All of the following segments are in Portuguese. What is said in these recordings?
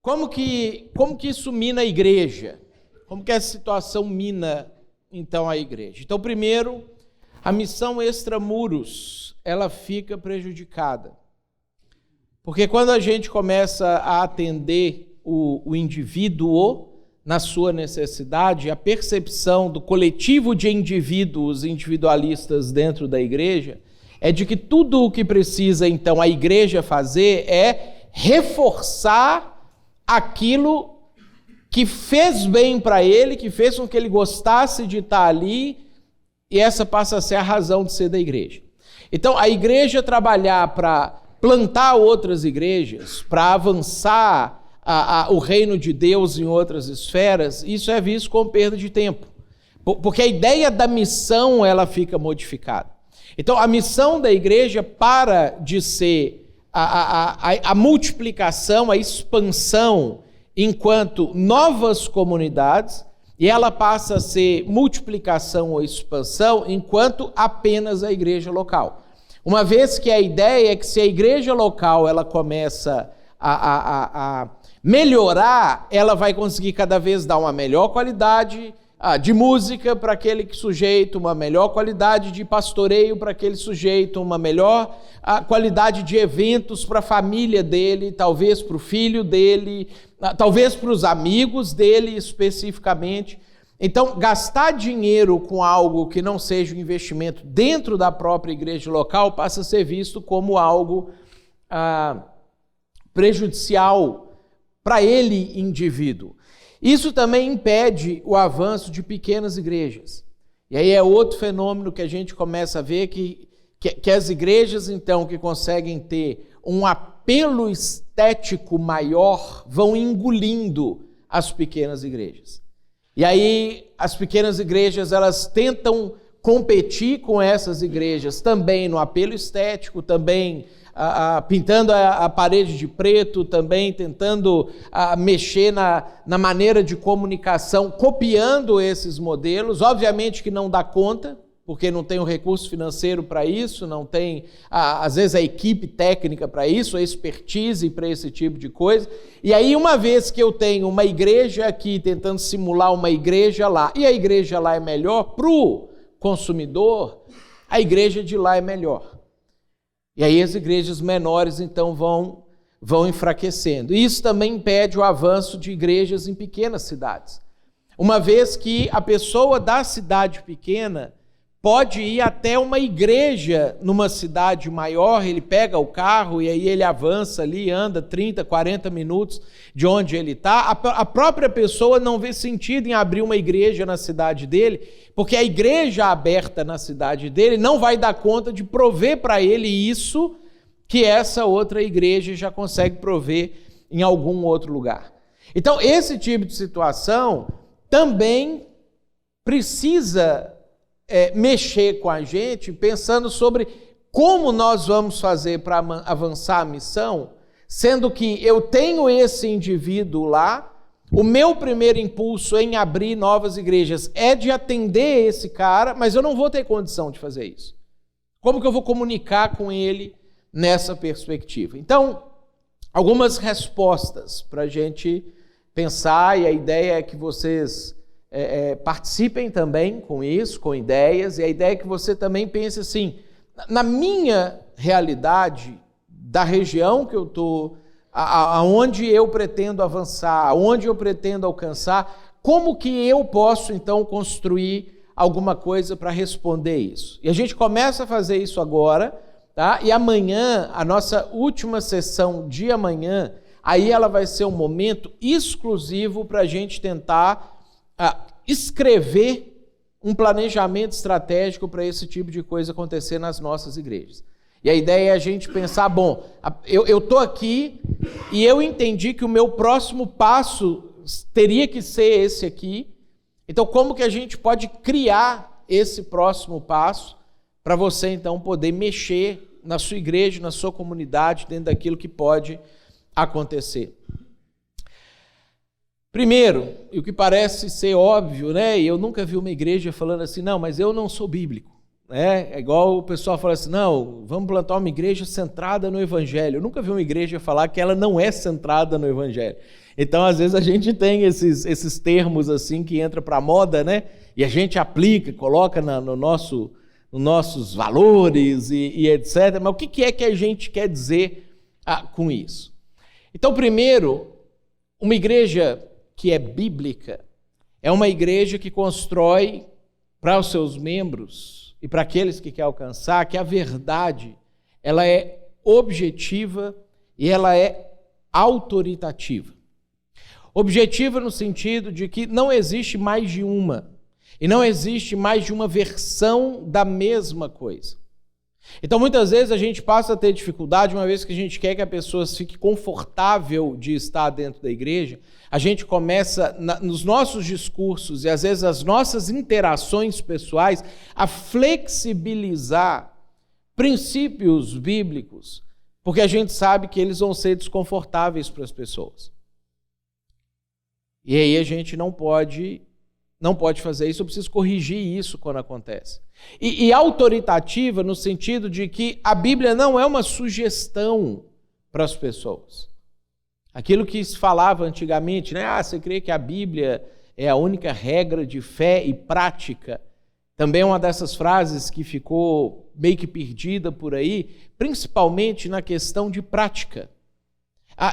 Como que isso mina a igreja? Como que essa situação mina, então, a igreja? Então, primeiro, a missão extramuros, ela fica prejudicada. Porque quando a gente começa a atender o indivíduo na sua necessidade, a percepção do coletivo de indivíduos individualistas dentro da igreja é de que tudo o que precisa, então, a igreja fazer é reforçar aquilo que fez bem para ele, que fez com que ele gostasse de estar ali, e essa passa a ser a razão de ser da igreja. Então, a igreja trabalhar para plantar outras igrejas, para avançar o reino de Deus em outras esferas, isso é visto como perda de tempo. Porque a ideia da missão, ela fica modificada. Então, a missão da igreja para de ser a multiplicação, a expansão enquanto novas comunidades, e ela passa a ser multiplicação ou expansão enquanto apenas a igreja local. Uma vez que a ideia é que se a igreja local ela começa a melhorar, ela vai conseguir cada vez dar uma melhor qualidade de música para aquele sujeito, uma melhor qualidade de pastoreio para aquele sujeito, uma melhor qualidade de eventos para a família dele, talvez para o filho dele, talvez para os amigos dele especificamente. Então, gastar dinheiro com algo que não seja um investimento dentro da própria igreja local passa a ser visto como algo prejudicial para ele, indivíduo. Isso também impede o avanço de pequenas igrejas. E aí é outro fenômeno que a gente começa a ver que as igrejas, então, que conseguem ter um apelo estético maior, vão engolindo as pequenas igrejas. E aí as pequenas igrejas, elas tentam competir com essas igrejas também no apelo estético, também pintando a parede de preto, também tentando mexer na maneira de comunicação, copiando esses modelos. Obviamente que não dá conta, porque não tem o recurso financeiro para isso, não tem, às vezes, a equipe técnica para isso, a expertise para esse tipo de coisa. E aí, uma vez que eu tenho uma igreja aqui tentando simular uma igreja lá, e a igreja lá é melhor para o consumidor, a igreja de lá é melhor. E aí as igrejas menores, então, vão enfraquecendo. Isso também impede o avanço de igrejas em pequenas cidades. Uma vez que a pessoa da cidade pequena pode ir até uma igreja numa cidade maior, ele pega o carro e aí ele avança ali, anda 30, 40 minutos de onde ele está. A própria pessoa não vê sentido em abrir uma igreja na cidade dele, porque a igreja aberta na cidade dele não vai dar conta de prover para ele isso que essa outra igreja já consegue prover em algum outro lugar. Então, esse tipo de situação também precisa mexer com a gente, pensando sobre como nós vamos fazer para avançar a missão, sendo que eu tenho esse indivíduo lá, o meu primeiro impulso em abrir novas igrejas é de atender esse cara, mas eu não vou ter condição de fazer isso. Como que eu vou comunicar com ele nessa perspectiva? Então, algumas respostas para a gente pensar, e a ideia é que vocês participem também com isso, com ideias, e a ideia é que você também pense assim, na minha realidade, da região que eu estou, aonde eu pretendo avançar, aonde eu pretendo alcançar, como que eu posso então construir alguma coisa para responder isso? E a gente começa a fazer isso agora, tá? E amanhã, a nossa última sessão de amanhã, aí ela vai ser um momento exclusivo para a gente tentar escrever um planejamento estratégico para esse tipo de coisa acontecer nas nossas igrejas. E a ideia é a gente pensar, bom, eu estou aqui e eu entendi que o meu próximo passo teria que ser esse aqui, então como que a gente pode criar esse próximo passo para você então poder mexer na sua igreja, na sua comunidade, dentro daquilo que pode acontecer. Primeiro, e o que parece ser óbvio, né? E eu nunca vi uma igreja falando assim, não, mas eu não sou bíblico. né? É igual o pessoal fala assim, não, vamos plantar uma igreja centrada no Evangelho. Eu nunca vi uma igreja falar que ela não é centrada no Evangelho. Então, às vezes, a gente tem esses termos assim que entra para a moda, né? E a gente aplica, coloca nos nossos valores e etc. Mas o que é que a gente quer dizer com isso? Então, primeiro, uma igreja que é bíblica é uma igreja que constrói para os seus membros e para aqueles que quer alcançar que a verdade ela é objetiva e ela é autoritativa. Objetiva no sentido de que não existe mais de uma, e não existe mais de uma versão da mesma coisa. Então, muitas vezes a gente passa a ter dificuldade, uma vez que a gente quer que a pessoa fique confortável de estar dentro da igreja, a gente começa, nos nossos discursos e às vezes as nossas interações pessoais, a flexibilizar princípios bíblicos, porque a gente sabe que eles vão ser desconfortáveis para as pessoas. E aí a gente não pode fazer isso, eu preciso corrigir isso quando acontece. E autoritativa no sentido de que a Bíblia não é uma sugestão para as pessoas. Aquilo que se falava antigamente, né? Você crê que a Bíblia é a única regra de fé e prática? Também é uma dessas frases que ficou meio que perdida por aí, principalmente na questão de prática.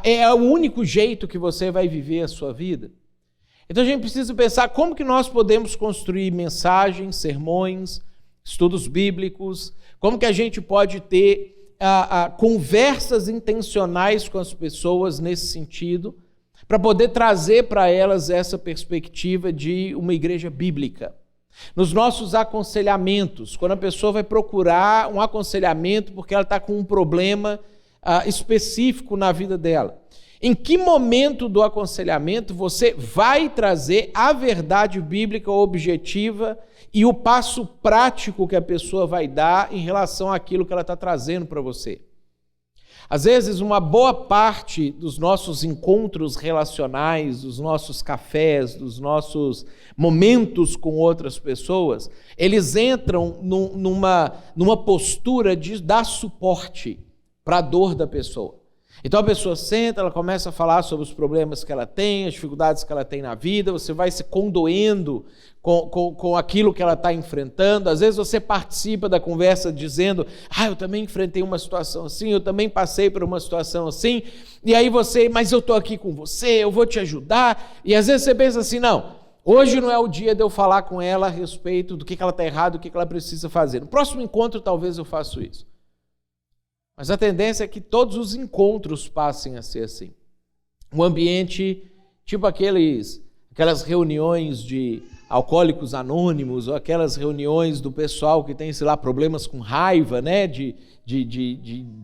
É o único jeito que você vai viver a sua vida. Então a gente precisa pensar como que nós podemos construir mensagens, sermões, estudos bíblicos, como que a gente pode ter conversas intencionais com as pessoas nesse sentido, para poder trazer para elas essa perspectiva de uma igreja bíblica. Nos nossos aconselhamentos, quando a pessoa vai procurar um aconselhamento porque ela está com um problema específico na vida dela. Em que momento do aconselhamento você vai trazer a verdade bíblica objetiva e o passo prático que a pessoa vai dar em relação àquilo que ela está trazendo para você? Às vezes, uma boa parte dos nossos encontros relacionais, dos nossos cafés, dos nossos momentos com outras pessoas, eles entram numa postura de dar suporte para a dor da pessoa. Então a pessoa senta, ela começa a falar sobre os problemas que ela tem, as dificuldades que ela tem na vida, você vai se condoendo com aquilo que ela está enfrentando. Às vezes você participa da conversa dizendo, eu também enfrentei uma situação assim, eu também passei por uma situação assim, e aí mas eu estou aqui com você, eu vou te ajudar, e às vezes você pensa assim, não, hoje não é o dia de eu falar com ela a respeito do que ela está errado, do que ela precisa fazer. No próximo encontro talvez eu faça isso. Mas a tendência é que todos os encontros passem a ser assim. Um ambiente tipo aquelas reuniões de alcoólicos anônimos, ou aquelas reuniões do pessoal que tem, sei lá, problemas com raiva, né? de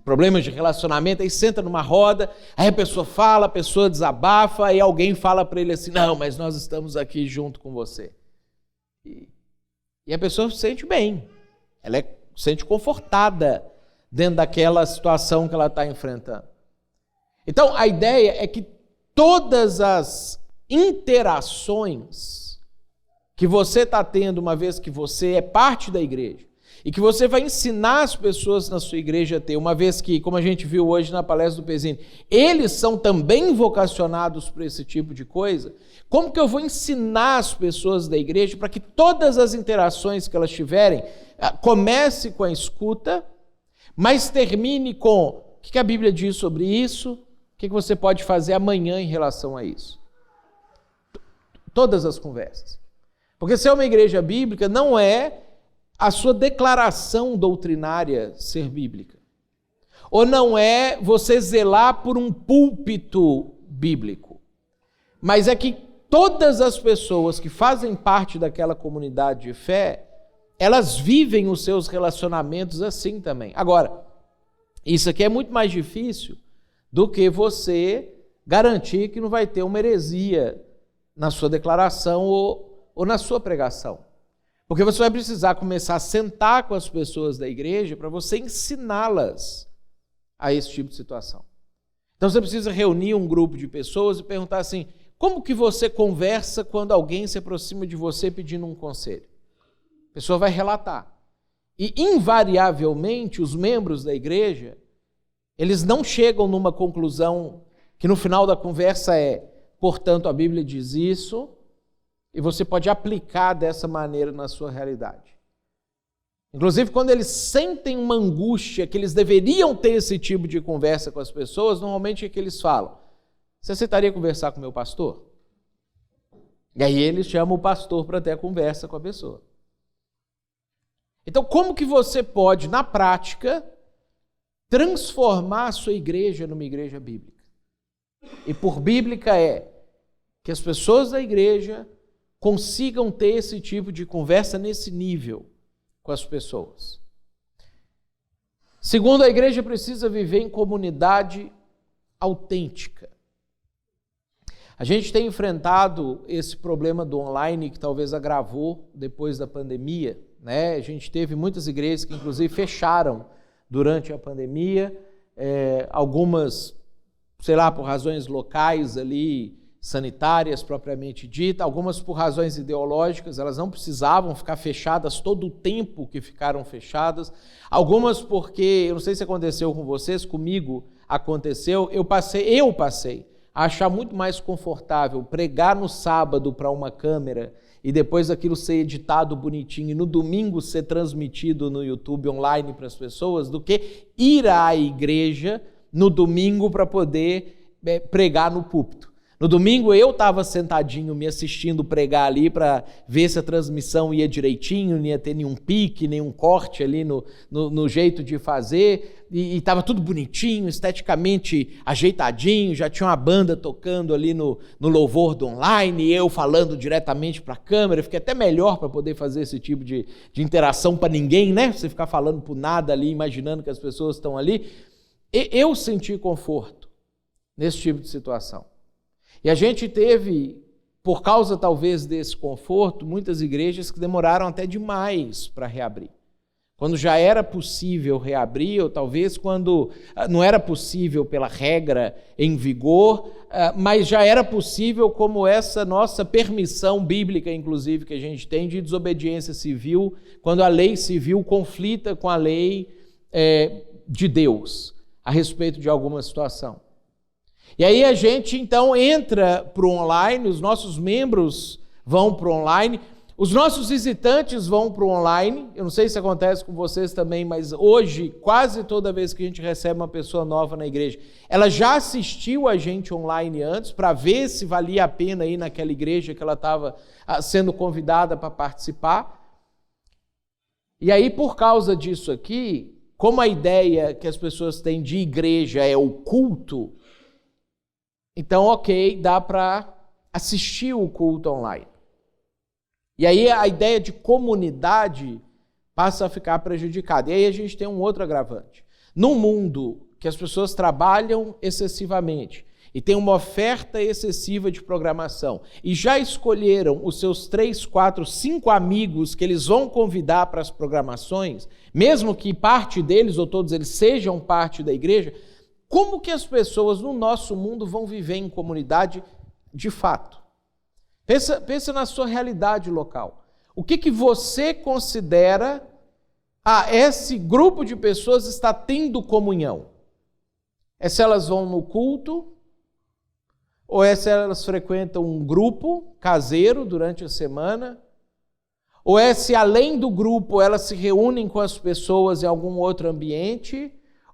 problemas de relacionamento, aí senta numa roda, aí a pessoa fala, a pessoa desabafa, aí alguém fala para ele assim, não, mas nós estamos aqui junto com você. E a pessoa se sente bem, ela se sente confortada dentro daquela situação que ela está enfrentando. Então, a ideia é que todas as interações que você está tendo, uma vez que você é parte da igreja, e que você vai ensinar as pessoas na sua igreja a ter, uma vez que, como a gente viu hoje na palestra do Pezzini, eles são também vocacionados para esse tipo de coisa, como que eu vou ensinar as pessoas da igreja para que todas as interações que elas tiverem, comece com a escuta, mas termine com o que a Bíblia diz sobre isso, o que você pode fazer amanhã em relação a isso. Todas as conversas. Porque se é uma igreja bíblica, não é a sua declaração doutrinária ser bíblica. Ou não é você zelar por um púlpito bíblico. Mas é que todas as pessoas que fazem parte daquela comunidade de fé, elas vivem os seus relacionamentos assim também. Agora, isso aqui é muito mais difícil do que você garantir que não vai ter uma heresia na sua declaração ou na sua pregação. Porque você vai precisar começar a sentar com as pessoas da igreja para você ensiná-las a esse tipo de situação. Então você precisa reunir um grupo de pessoas e perguntar assim, como que você conversa quando alguém se aproxima de você pedindo um conselho? A pessoa vai relatar. E, invariavelmente, os membros da igreja, eles não chegam numa conclusão que no final da conversa portanto, a Bíblia diz isso, e você pode aplicar dessa maneira na sua realidade. Inclusive, quando eles sentem uma angústia, que eles deveriam ter esse tipo de conversa com as pessoas, normalmente é que eles falam: você aceitaria conversar com o meu pastor? E aí eles chamam o pastor para ter a conversa com a pessoa. Então, como que você pode, na prática, transformar a sua igreja numa igreja bíblica? E por bíblica que as pessoas da igreja consigam ter esse tipo de conversa nesse nível com as pessoas. Segundo, a igreja precisa viver em comunidade autêntica. A gente tem enfrentado esse problema do online que talvez agravou depois da pandemia, né? A gente teve muitas igrejas que inclusive fecharam durante a pandemia, algumas, sei lá, por razões locais ali, sanitárias propriamente dita, algumas por razões ideológicas, elas não precisavam ficar fechadas todo o tempo que ficaram fechadas, algumas porque, eu não sei se aconteceu com vocês, comigo aconteceu, eu passei a achar muito mais confortável pregar no sábado para uma câmera e depois aquilo ser editado bonitinho e no domingo ser transmitido no YouTube online para as pessoas, do que ir à igreja no domingo para poder pregar no púlpito. No domingo eu estava sentadinho me assistindo pregar ali para ver se a transmissão ia direitinho, não ia ter nenhum pique, nenhum corte ali no jeito de fazer, e estava tudo bonitinho, esteticamente ajeitadinho, já tinha uma banda tocando ali no louvor do online, e eu falando diretamente para a câmera, fiquei até melhor para poder fazer esse tipo de interação para ninguém, né? Você ficar falando por nada ali, imaginando que as pessoas estão ali. Eu senti conforto nesse tipo de situação. E a gente teve, por causa talvez desse conforto, muitas igrejas que demoraram até demais para reabrir. Quando já era possível reabrir, ou talvez quando não era possível pela regra em vigor, mas já era possível como essa nossa permissão bíblica, inclusive, que a gente tem de desobediência civil, quando a lei civil conflita com a lei de Deus a respeito de alguma situação. E aí a gente, então, entra para o online, os nossos membros vão para o online, os nossos visitantes vão para o online. Eu não sei se acontece com vocês também, mas hoje, quase toda vez que a gente recebe uma pessoa nova na igreja, ela já assistiu a gente online antes para ver se valia a pena ir naquela igreja que ela estava sendo convidada para participar. E aí, por causa disso aqui, como a ideia que as pessoas têm de igreja é o culto, então, ok, dá para assistir o culto online. E aí a ideia de comunidade passa a ficar prejudicada. E aí a gente tem um outro agravante. Num mundo que as pessoas trabalham excessivamente e tem uma oferta excessiva de programação e já escolheram os seus 3, 4, 5 amigos que eles vão convidar para as programações, mesmo que parte deles ou todos eles sejam parte da igreja, como que as pessoas no nosso mundo vão viver em comunidade de fato? Pensa na sua realidade local. O que você considera, esse grupo de pessoas está tendo comunhão? É se elas vão no culto, ou é se elas frequentam um grupo caseiro durante a semana, ou é se além do grupo elas se reúnem com as pessoas em algum outro ambiente,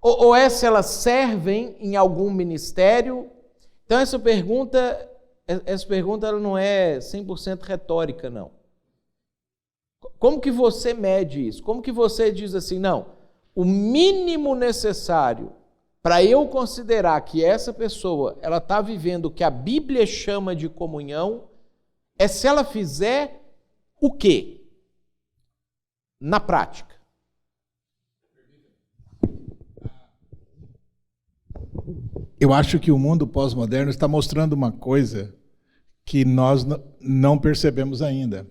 ou é se elas servem em algum ministério. Então essa pergunta ela não é 100% retórica, não. Como que você mede isso? Como que você diz assim, não, o mínimo necessário para eu considerar que essa pessoa ela está vivendo o que a Bíblia chama de comunhão é se ela fizer o quê? Na prática. Eu acho que o mundo pós-moderno está mostrando uma coisa que nós não percebemos ainda.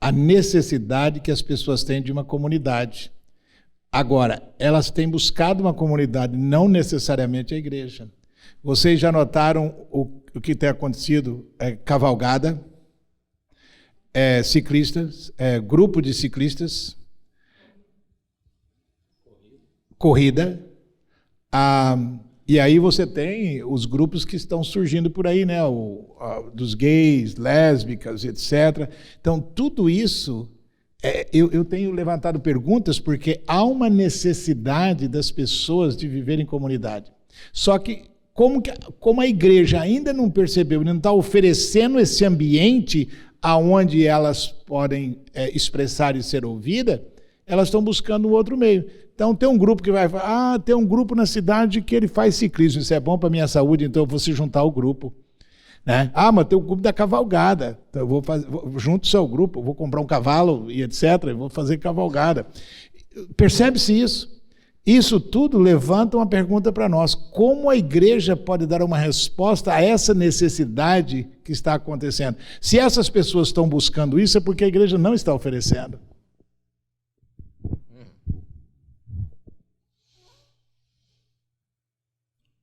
A necessidade que as pessoas têm de uma comunidade. Agora, elas têm buscado uma comunidade, não necessariamente a igreja. Vocês já notaram o que tem acontecido? Cavalgada, ciclistas, grupo de ciclistas, corrida. E aí você tem os grupos que estão surgindo por aí, né? Dos gays, lésbicas, etc. Então, tudo isso, eu tenho levantado perguntas porque há uma necessidade das pessoas de viver em comunidade. Só que, como a igreja ainda não percebeu, não está oferecendo esse ambiente aonde elas podem expressar e ser ouvidas, elas estão buscando um outro meio. Então tem um grupo que vai falar, tem um grupo na cidade que ele faz ciclismo, isso é bom para a minha saúde, então eu vou se juntar ao grupo. Né? Mas tem o grupo da cavalgada, então eu junto ao grupo, vou comprar um cavalo e etc, eu vou fazer cavalgada. Percebe-se isso? Isso tudo levanta uma pergunta para nós. Como a igreja pode dar uma resposta a essa necessidade que está acontecendo? Se essas pessoas estão buscando isso, é porque a igreja não está oferecendo.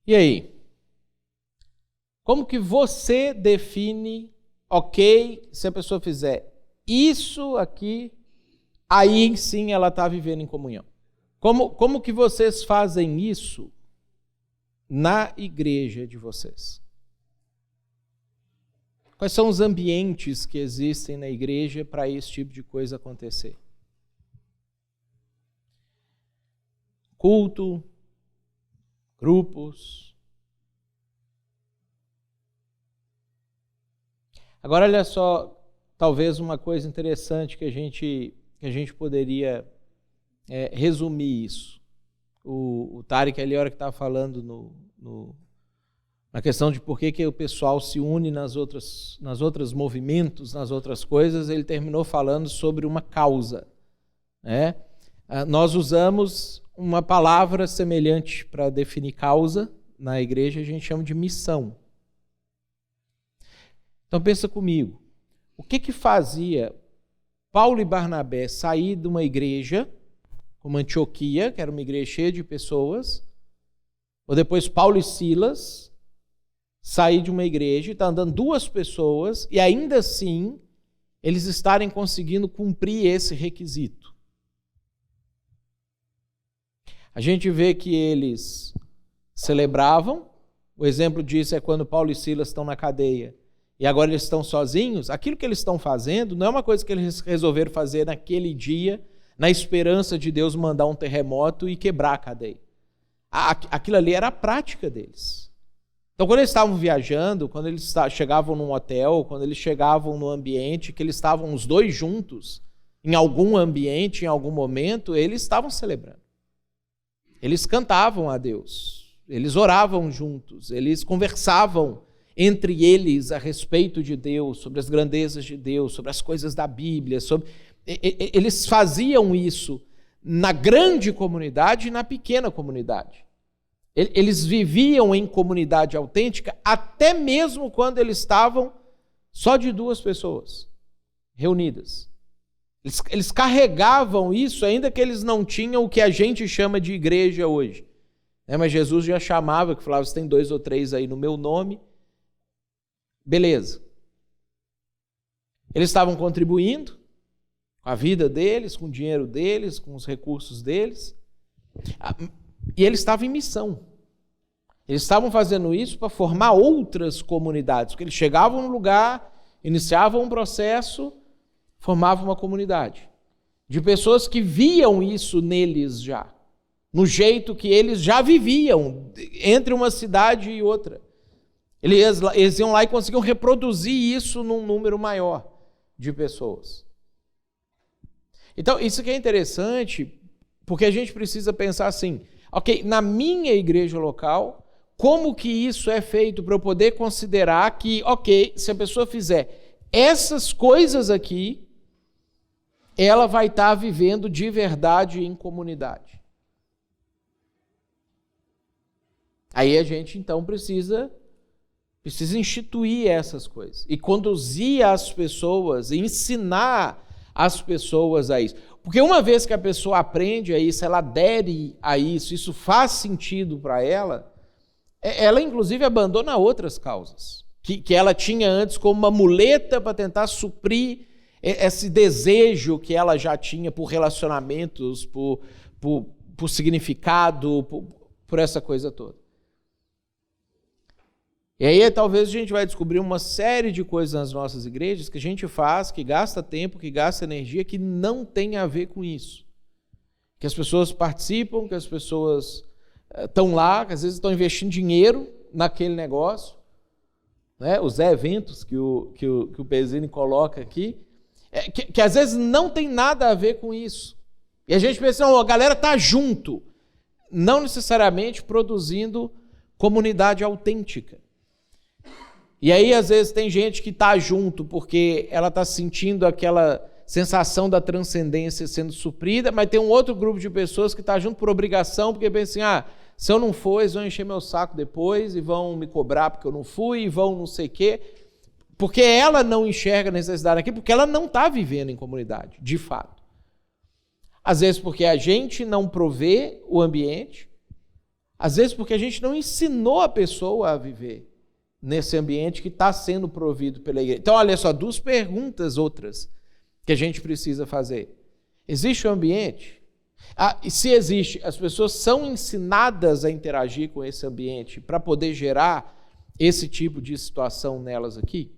E aí? Como que você define, ok, se a pessoa fizer isso aqui, aí sim ela está vivendo em comunhão? Como que vocês fazem isso na igreja de vocês? Quais são os ambientes que existem na igreja para esse tipo de coisa acontecer? Culto, grupos. Agora, olha só, talvez uma coisa interessante que a gente poderia resumir isso. O Tarek ali, a hora que estava falando na questão de por que o pessoal se une nas outras movimentos, nas outras coisas, ele terminou falando sobre uma causa. Né? Nós usamos uma palavra semelhante para definir causa na igreja, a gente chama de missão. Então pensa comigo, o que fazia Paulo e Barnabé sair de uma igreja como Antioquia, que era uma igreja cheia de pessoas, ou depois Paulo e Silas sair de uma igreja e está andando 2 pessoas e ainda assim eles estarem conseguindo cumprir esse requisito? A gente vê que eles celebravam, o exemplo disso é quando Paulo e Silas estão na cadeia e agora eles estão sozinhos. Aquilo que eles estão fazendo não é uma coisa que eles resolveram fazer naquele dia, na esperança de Deus mandar um terremoto e quebrar a cadeia. Aquilo ali era a prática deles. Então, quando eles estavam viajando, quando eles chegavam num hotel, quando eles chegavam no ambiente, que eles estavam os 2 juntos, em algum ambiente, em algum momento, eles estavam celebrando. Eles cantavam a Deus, eles oravam juntos, eles conversavam entre eles a respeito de Deus, sobre as grandezas de Deus, sobre as coisas da Bíblia, eles faziam isso na grande comunidade e na pequena comunidade. Eles viviam em comunidade autêntica até mesmo quando eles estavam só de 2 pessoas reunidas. Eles carregavam isso, ainda que eles não tinham o que a gente chama de igreja hoje. Mas Jesus já chamava, que falava, se tem 2 ou 3 aí no meu nome, beleza. Eles estavam contribuindo com a vida deles, com o dinheiro deles, com os recursos deles. E eles estavam em missão. Eles estavam fazendo isso para formar outras comunidades, porque eles chegavam no lugar, iniciavam um processo, formavam uma comunidade de pessoas que viam isso neles já, no jeito que eles já viviam entre uma cidade e outra. Eles iam lá e conseguiam reproduzir isso num número maior de pessoas. Então, isso que é interessante, porque a gente precisa pensar assim, ok, na minha igreja local, como que isso é feito para eu poder considerar que, ok, se a pessoa fizer essas coisas aqui, ela vai estar vivendo de verdade em comunidade. Aí a gente, então, precisa instituir essas coisas e conduzir as pessoas, ensinar as pessoas a isso. Porque uma vez que a pessoa aprende a isso, ela adere a isso faz sentido para ela, ela inclusive abandona outras causas que ela tinha antes como uma muleta para tentar suprir esse desejo que ela já tinha por relacionamentos, por por significado, por essa coisa toda. E aí talvez a gente vai descobrir uma série de coisas nas nossas igrejas que a gente faz, que gasta tempo, que gasta energia, que não tem a ver com isso. Que as pessoas participam, que as pessoas estão lá, que às vezes estão investindo dinheiro naquele negócio, né? Os eventos que o Pezzini coloca aqui, que às vezes não tem nada a ver com isso. E a gente pensa, não, a galera está junto, não necessariamente produzindo comunidade autêntica. E aí, às vezes, tem gente que está junto porque ela está sentindo aquela sensação da transcendência sendo suprida, mas tem um outro grupo de pessoas que está junto por obrigação, porque pensa assim, se eu não for, eles vão encher meu saco depois e vão me cobrar porque eu não fui, e vão não sei o quê. Porque ela não enxerga a necessidade aqui, porque ela não está vivendo em comunidade, de fato. Às vezes porque a gente não provê o ambiente, às vezes porque a gente não ensinou a pessoa a viver nesse ambiente que está sendo provido pela igreja. Então, olha só, 2 perguntas outras que a gente precisa fazer. Existe um ambiente? E se existe, as pessoas são ensinadas a interagir com esse ambiente para poder gerar esse tipo de situação nelas aqui?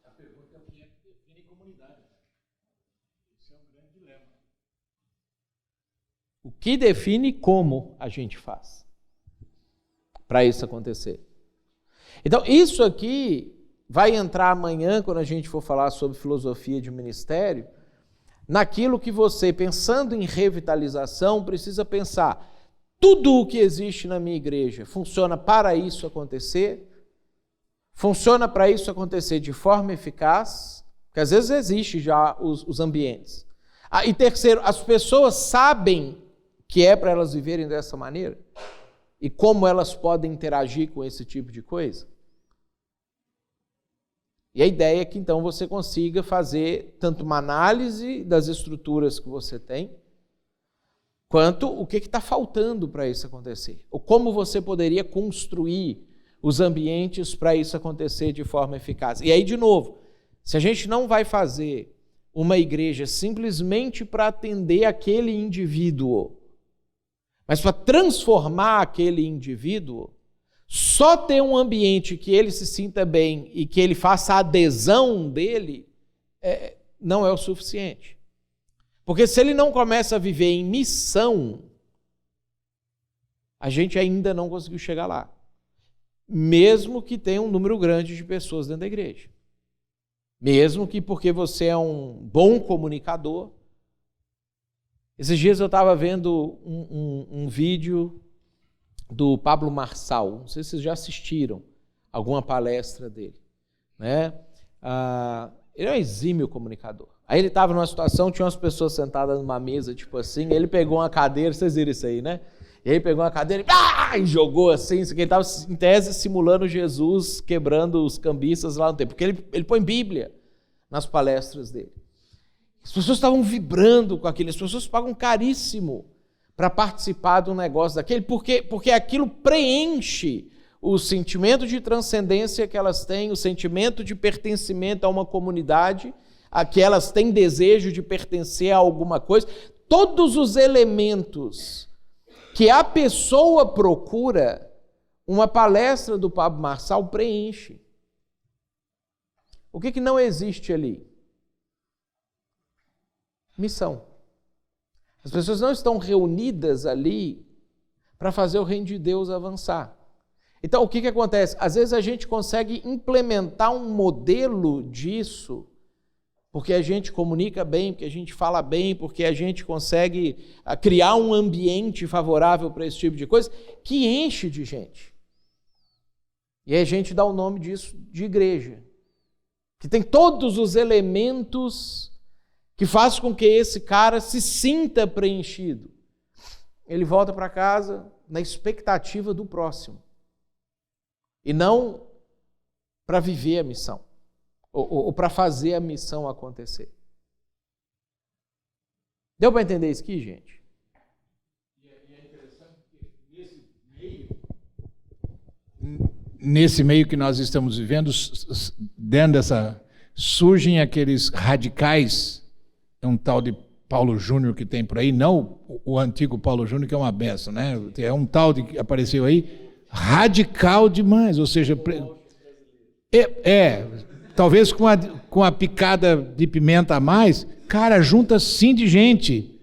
A pergunta é o que define comunidade. Esse é um grande dilema. O que define como a gente faz para isso acontecer? Então, isso aqui vai entrar amanhã, quando a gente for falar sobre filosofia de ministério, naquilo que você, pensando em revitalização, precisa pensar. Tudo o que existe na minha igreja funciona para isso acontecer? Funciona para isso acontecer de forma eficaz? Porque às vezes existe já os ambientes. E terceiro, as pessoas sabem que é para elas viverem dessa maneira? E como elas podem interagir com esse tipo de coisa? E a ideia é que então você consiga fazer tanto uma análise das estruturas que você tem, quanto o que está faltando para isso acontecer. Ou como você poderia construir os ambientes para isso acontecer de forma eficaz. E aí, de novo, se a gente não vai fazer uma igreja simplesmente para atender aquele indivíduo, mas para transformar aquele indivíduo, só ter um ambiente que ele se sinta bem e que ele faça a adesão dele, não é o suficiente. Porque se ele não começa a viver em missão, a gente ainda não conseguiu chegar lá. Mesmo que tenha um número grande de pessoas dentro da igreja. Mesmo que porque você é um bom comunicador. Esses dias eu estava vendo um vídeo do Pablo Marçal, não sei se vocês já assistiram alguma palestra dele, né? Ele é um exímio comunicador. Aí ele estava numa situação, tinha umas pessoas sentadas numa mesa, tipo assim, ele pegou uma cadeira, vocês viram isso aí, né? E aí pegou uma cadeira e jogou assim, isso aqui, ele estava em tese simulando Jesus quebrando os cambistas lá no tempo, porque ele põe Bíblia nas palestras dele. As pessoas estavam vibrando com aquilo, as pessoas pagam caríssimo para participar de um negócio daquele, porque aquilo preenche o sentimento de transcendência que elas têm, o sentimento de pertencimento a uma comunidade, a que elas têm desejo de pertencer a alguma coisa. Todos os elementos que a pessoa procura, uma palestra do Pablo Marçal preenche. O que não existe ali? Missão. As pessoas não estão reunidas ali para fazer o reino de Deus avançar. Então, o que acontece? Às vezes a gente consegue implementar um modelo disso, porque a gente comunica bem, porque a gente fala bem, porque a gente consegue criar um ambiente favorável para esse tipo de coisa, que enche de gente. E aí a gente dá o nome disso de igreja, que tem todos os elementos que faz com que esse cara se sinta preenchido. Ele volta para casa na expectativa do próximo. E não para viver a missão. Ou para fazer a missão acontecer. Deu para entender isso aqui, gente? E é interessante que nesse meio que nós estamos vivendo, dentro dessa, surgem aqueles radicais, um tal de Paulo Júnior que tem por aí, não o antigo Paulo Júnior, que é uma benção, né? É um tal que apareceu aí, radical demais, ou seja, talvez com a picada de pimenta a mais, cara, junta sim de gente,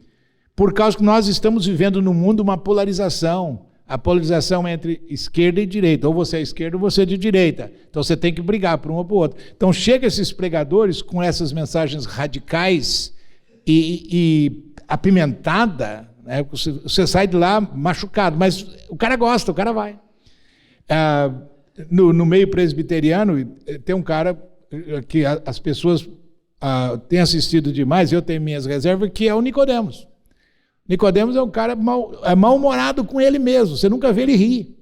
por causa que nós estamos vivendo no mundo uma polarização, a polarização entre esquerda e direita, ou você é esquerda ou você é de direita, então você tem que brigar por um ou por outro. Então chega esses pregadores com essas mensagens radicais e apimentada, né? Você sai de lá machucado, mas o cara gosta, o cara vai. No meio presbiteriano, tem um cara que as pessoas têm assistido demais, eu tenho minhas reservas, que é o Nicodemos. Nicodemos é um cara mal-humorado com ele mesmo, você nunca vê ele rir.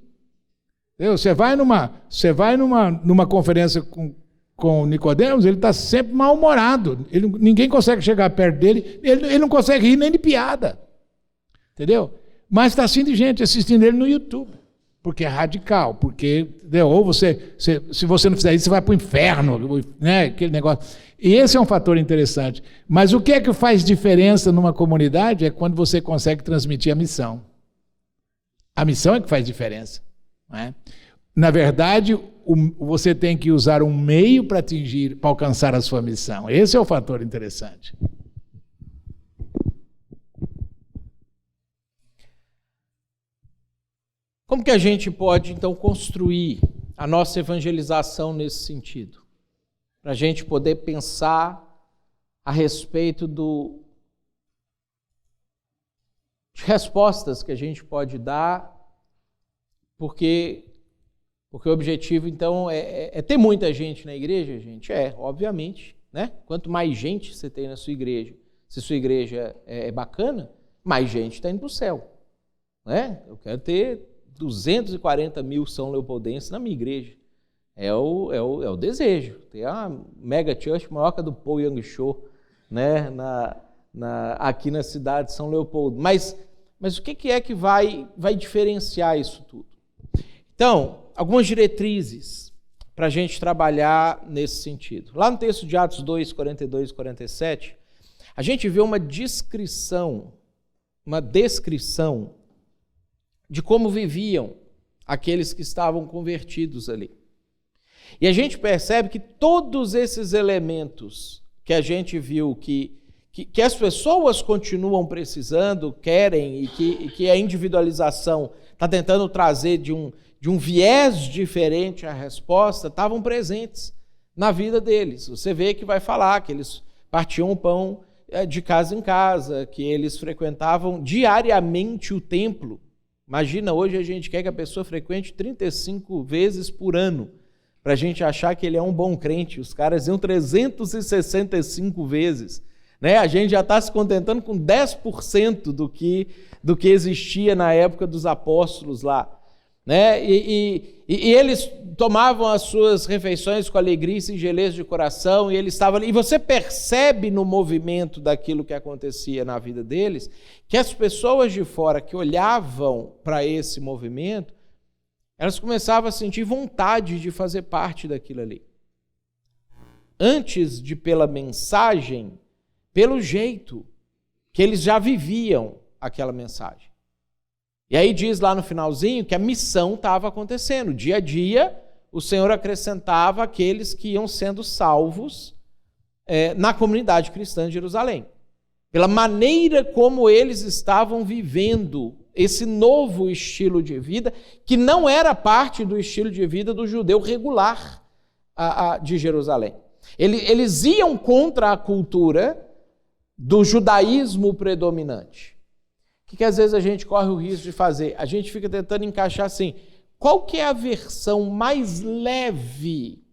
Entendeu? Você vai numa conferência com o Nicodemos, ele está sempre mal-humorado, ninguém consegue chegar perto dele, ele não consegue rir nem de piada. Entendeu? Mas está assim de gente assistindo ele no YouTube. Porque é radical, porque ou se você não fizer isso, você vai para o inferno, né? Aquele negócio. E esse é um fator interessante. Mas o que é que faz diferença numa comunidade é quando você consegue transmitir a missão. A missão é que faz diferença. Não é? Na verdade, você tem que usar um meio para alcançar a sua missão. Esse é o fator interessante. Como que a gente pode, então, construir a nossa evangelização nesse sentido? Para a gente poder pensar a respeito de respostas que a gente pode dar, porque o objetivo, então, é ter muita gente na igreja, gente? Obviamente, né? Quanto mais gente você tem na sua igreja, se sua igreja é bacana, mais gente está indo para o céu, né? Eu quero ter 240 mil São Leopoldenses na minha igreja. É o desejo. Ter a mega church maior que a do Paul Young Show, né? Aqui na cidade de São Leopoldo. Mas o que é que vai diferenciar isso tudo? Então, algumas diretrizes para a gente trabalhar nesse sentido. Lá no texto de Atos 2, 42 e 47, a gente vê uma descrição de como viviam aqueles que estavam convertidos ali. E a gente percebe que todos esses elementos que a gente viu que as pessoas continuam precisando, querem, e que a individualização está tentando trazer de um viés diferente à resposta, estavam presentes na vida deles. Você vê que vai falar que eles partiam o pão de casa em casa, que eles frequentavam diariamente o templo. Imagina, hoje a gente quer que a pessoa frequente 35 vezes por ano, para a gente achar que ele é um bom crente. Os caras iam 365 vezes. Né? A gente já está se contentando com 10% do que existia na época dos apóstolos lá. Né? E eles tomavam as suas refeições com alegria e singeleza de coração, e eles estavam ali. E você percebe no movimento daquilo que acontecia na vida deles, que as pessoas de fora que olhavam para esse movimento, elas começavam a sentir vontade de fazer parte daquilo ali. Antes de pela mensagem, pelo jeito que eles já viviam aquela mensagem. E aí diz lá no finalzinho que a missão estava acontecendo. Dia a dia, o Senhor acrescentava aqueles que iam sendo salvos na comunidade cristã de Jerusalém. Pela maneira como eles estavam vivendo esse novo estilo de vida, que não era parte do estilo de vida do judeu regular de Jerusalém. Eles iam contra a cultura do judaísmo predominante. O que às vezes a gente corre o risco de fazer? A gente fica tentando encaixar assim, qual que é a versão mais leve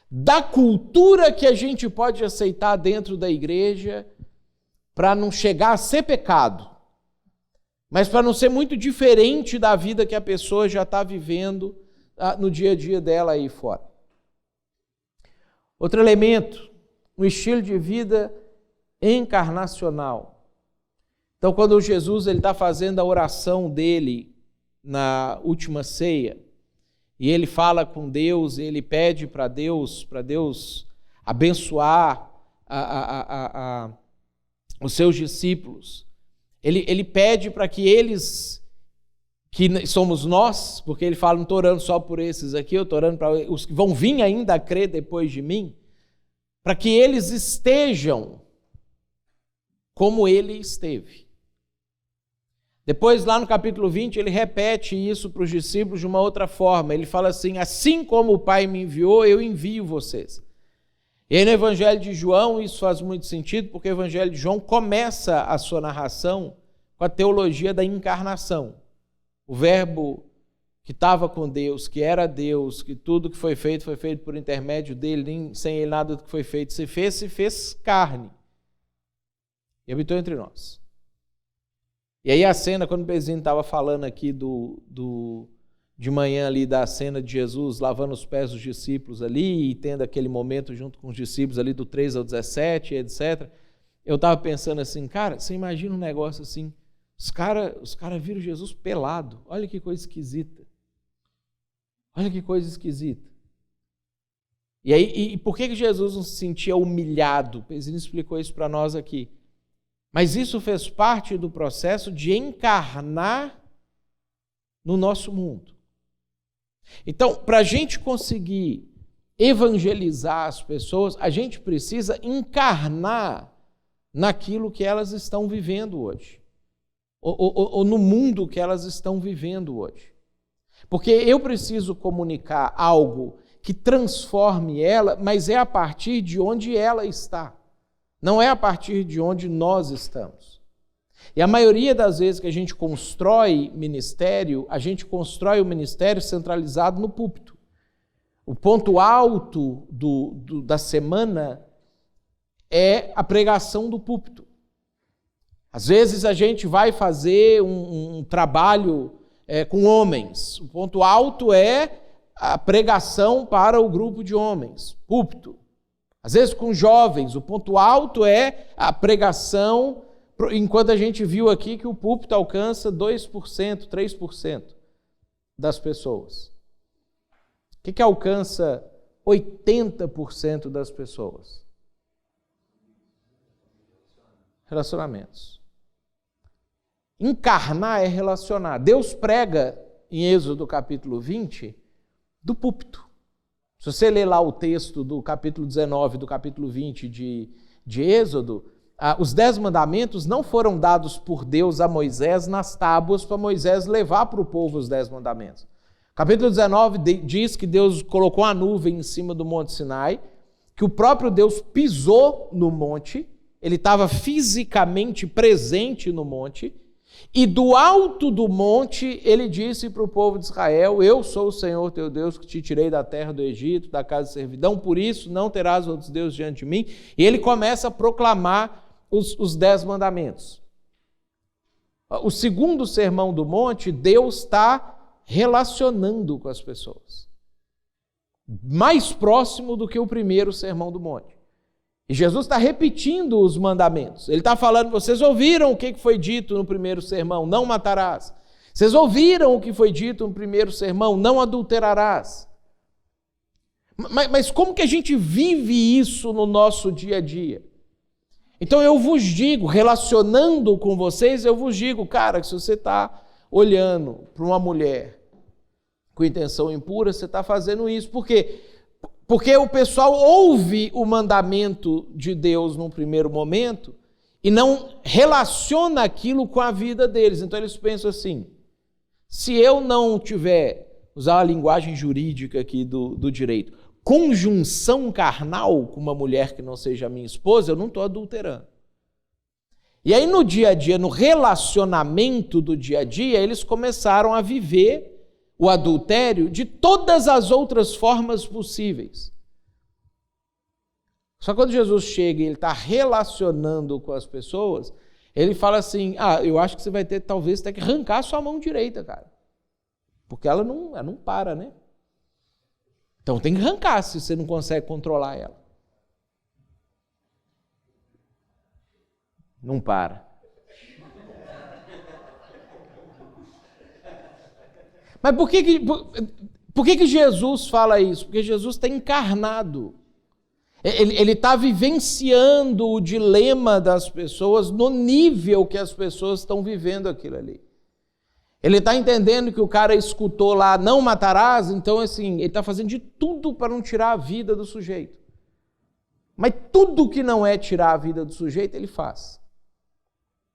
da cultura que a gente pode aceitar dentro da igreja para não chegar a ser pecado, mas para não ser muito diferente da vida que a pessoa já está vivendo no dia a dia dela aí fora. Outro elemento, um estilo de vida encarnacional. Então, quando Jesus está fazendo a oração dele na última ceia, e ele fala com Deus, ele pede para Deus abençoar os seus discípulos, ele pede para que eles, que somos nós, porque ele fala, não estou orando só por esses aqui, eu estou orando para os que vão vir ainda a crer depois de mim, para que eles estejam como ele esteve. Depois, lá no capítulo 20, ele repete isso para os discípulos de uma outra forma. Ele fala assim, assim como o Pai me enviou, eu envio vocês. E aí no Evangelho de João, isso faz muito sentido, porque o Evangelho de João começa a sua narração com a teologia da encarnação. O verbo que estava com Deus, que era Deus, que tudo que foi feito por intermédio dele, nem sem ele nada do que foi feito se fez carne. E habitou entre nós. E aí a cena, quando o Pezinho estava falando aqui de manhã ali da cena de Jesus lavando os pés dos discípulos ali e tendo aquele momento junto com os discípulos ali do 3 ao 17, etc. Eu estava pensando assim, cara, você imagina um negócio assim, os cara viram Jesus pelado. Olha que coisa esquisita. Olha que coisa esquisita. E aí, e por que Jesus não se sentia humilhado? O Pezinho explicou isso para nós aqui. Mas isso fez parte do processo de encarnar no nosso mundo. Então, para a gente conseguir evangelizar as pessoas, a gente precisa encarnar naquilo que elas estão vivendo hoje. Ou no mundo que elas estão vivendo hoje. Porque eu preciso comunicar algo que transforme ela, mas é a partir de onde ela está. Não é a partir de onde nós estamos. E a maioria das vezes que a gente constrói ministério, a gente constrói o ministério centralizado no púlpito. O ponto alto da semana é a pregação do púlpito. Às vezes a gente vai fazer um trabalho com homens. O ponto alto é a pregação para o grupo de homens, púlpito. Às vezes com jovens, o ponto alto é a pregação, enquanto a gente viu aqui que o púlpito alcança 2%, 3% das pessoas. O que alcança 80% das pessoas? Relacionamentos. Encarnar é relacionar. Deus prega em Êxodo capítulo 20 do púlpito. Se você ler lá o texto do capítulo 19, do capítulo 20 de Êxodo, os 10 mandamentos não foram dados por Deus a Moisés nas tábuas para Moisés levar para o povo os 10 mandamentos. O capítulo 19 diz que Deus colocou a nuvem em cima do Monte Sinai, que o próprio Deus pisou no monte, ele estava fisicamente presente no monte, e do alto do monte ele disse para o povo de Israel, eu sou o Senhor teu Deus que te tirei da terra do Egito, da casa de servidão, por isso não terás outros deuses diante de mim. E ele começa a proclamar os 10 mandamentos. O segundo sermão do monte, Deus está relacionando com as pessoas. Mais próximo do que o primeiro sermão do monte. E Jesus está repetindo os mandamentos. Ele está falando, vocês ouviram o que foi dito no primeiro sermão, não matarás. Vocês ouviram o que foi dito no primeiro sermão, não adulterarás. Mas como que a gente vive isso no nosso dia a dia? Então eu vos digo, relacionando com vocês, eu vos digo, cara, se você está olhando para uma mulher com intenção impura, você está fazendo isso. Por quê? Porque o pessoal ouve o mandamento de Deus num primeiro momento e não relaciona aquilo com a vida deles. Então eles pensam assim, se eu não tiver, usar a linguagem jurídica aqui do direito, conjunção carnal com uma mulher que não seja minha esposa, eu não estou adulterando. E aí no dia a dia, no relacionamento do dia a dia, eles começaram a viver o adultério de todas as outras formas possíveis. Só quando Jesus chega e ele está relacionando com as pessoas, ele fala assim, eu acho que você vai ter, talvez, que arrancar a sua mão direita, cara. Porque ela não para, né? Então tem que arrancar se você não consegue controlar ela. Não para. Mas por que Jesus fala isso? Porque Jesus está encarnado. Ele está vivenciando o dilema das pessoas no nível que as pessoas estão vivendo aquilo ali. Ele está entendendo que o cara escutou lá, não matarás, então assim, ele está fazendo de tudo para não tirar a vida do sujeito. Mas tudo que não é tirar a vida do sujeito, ele faz.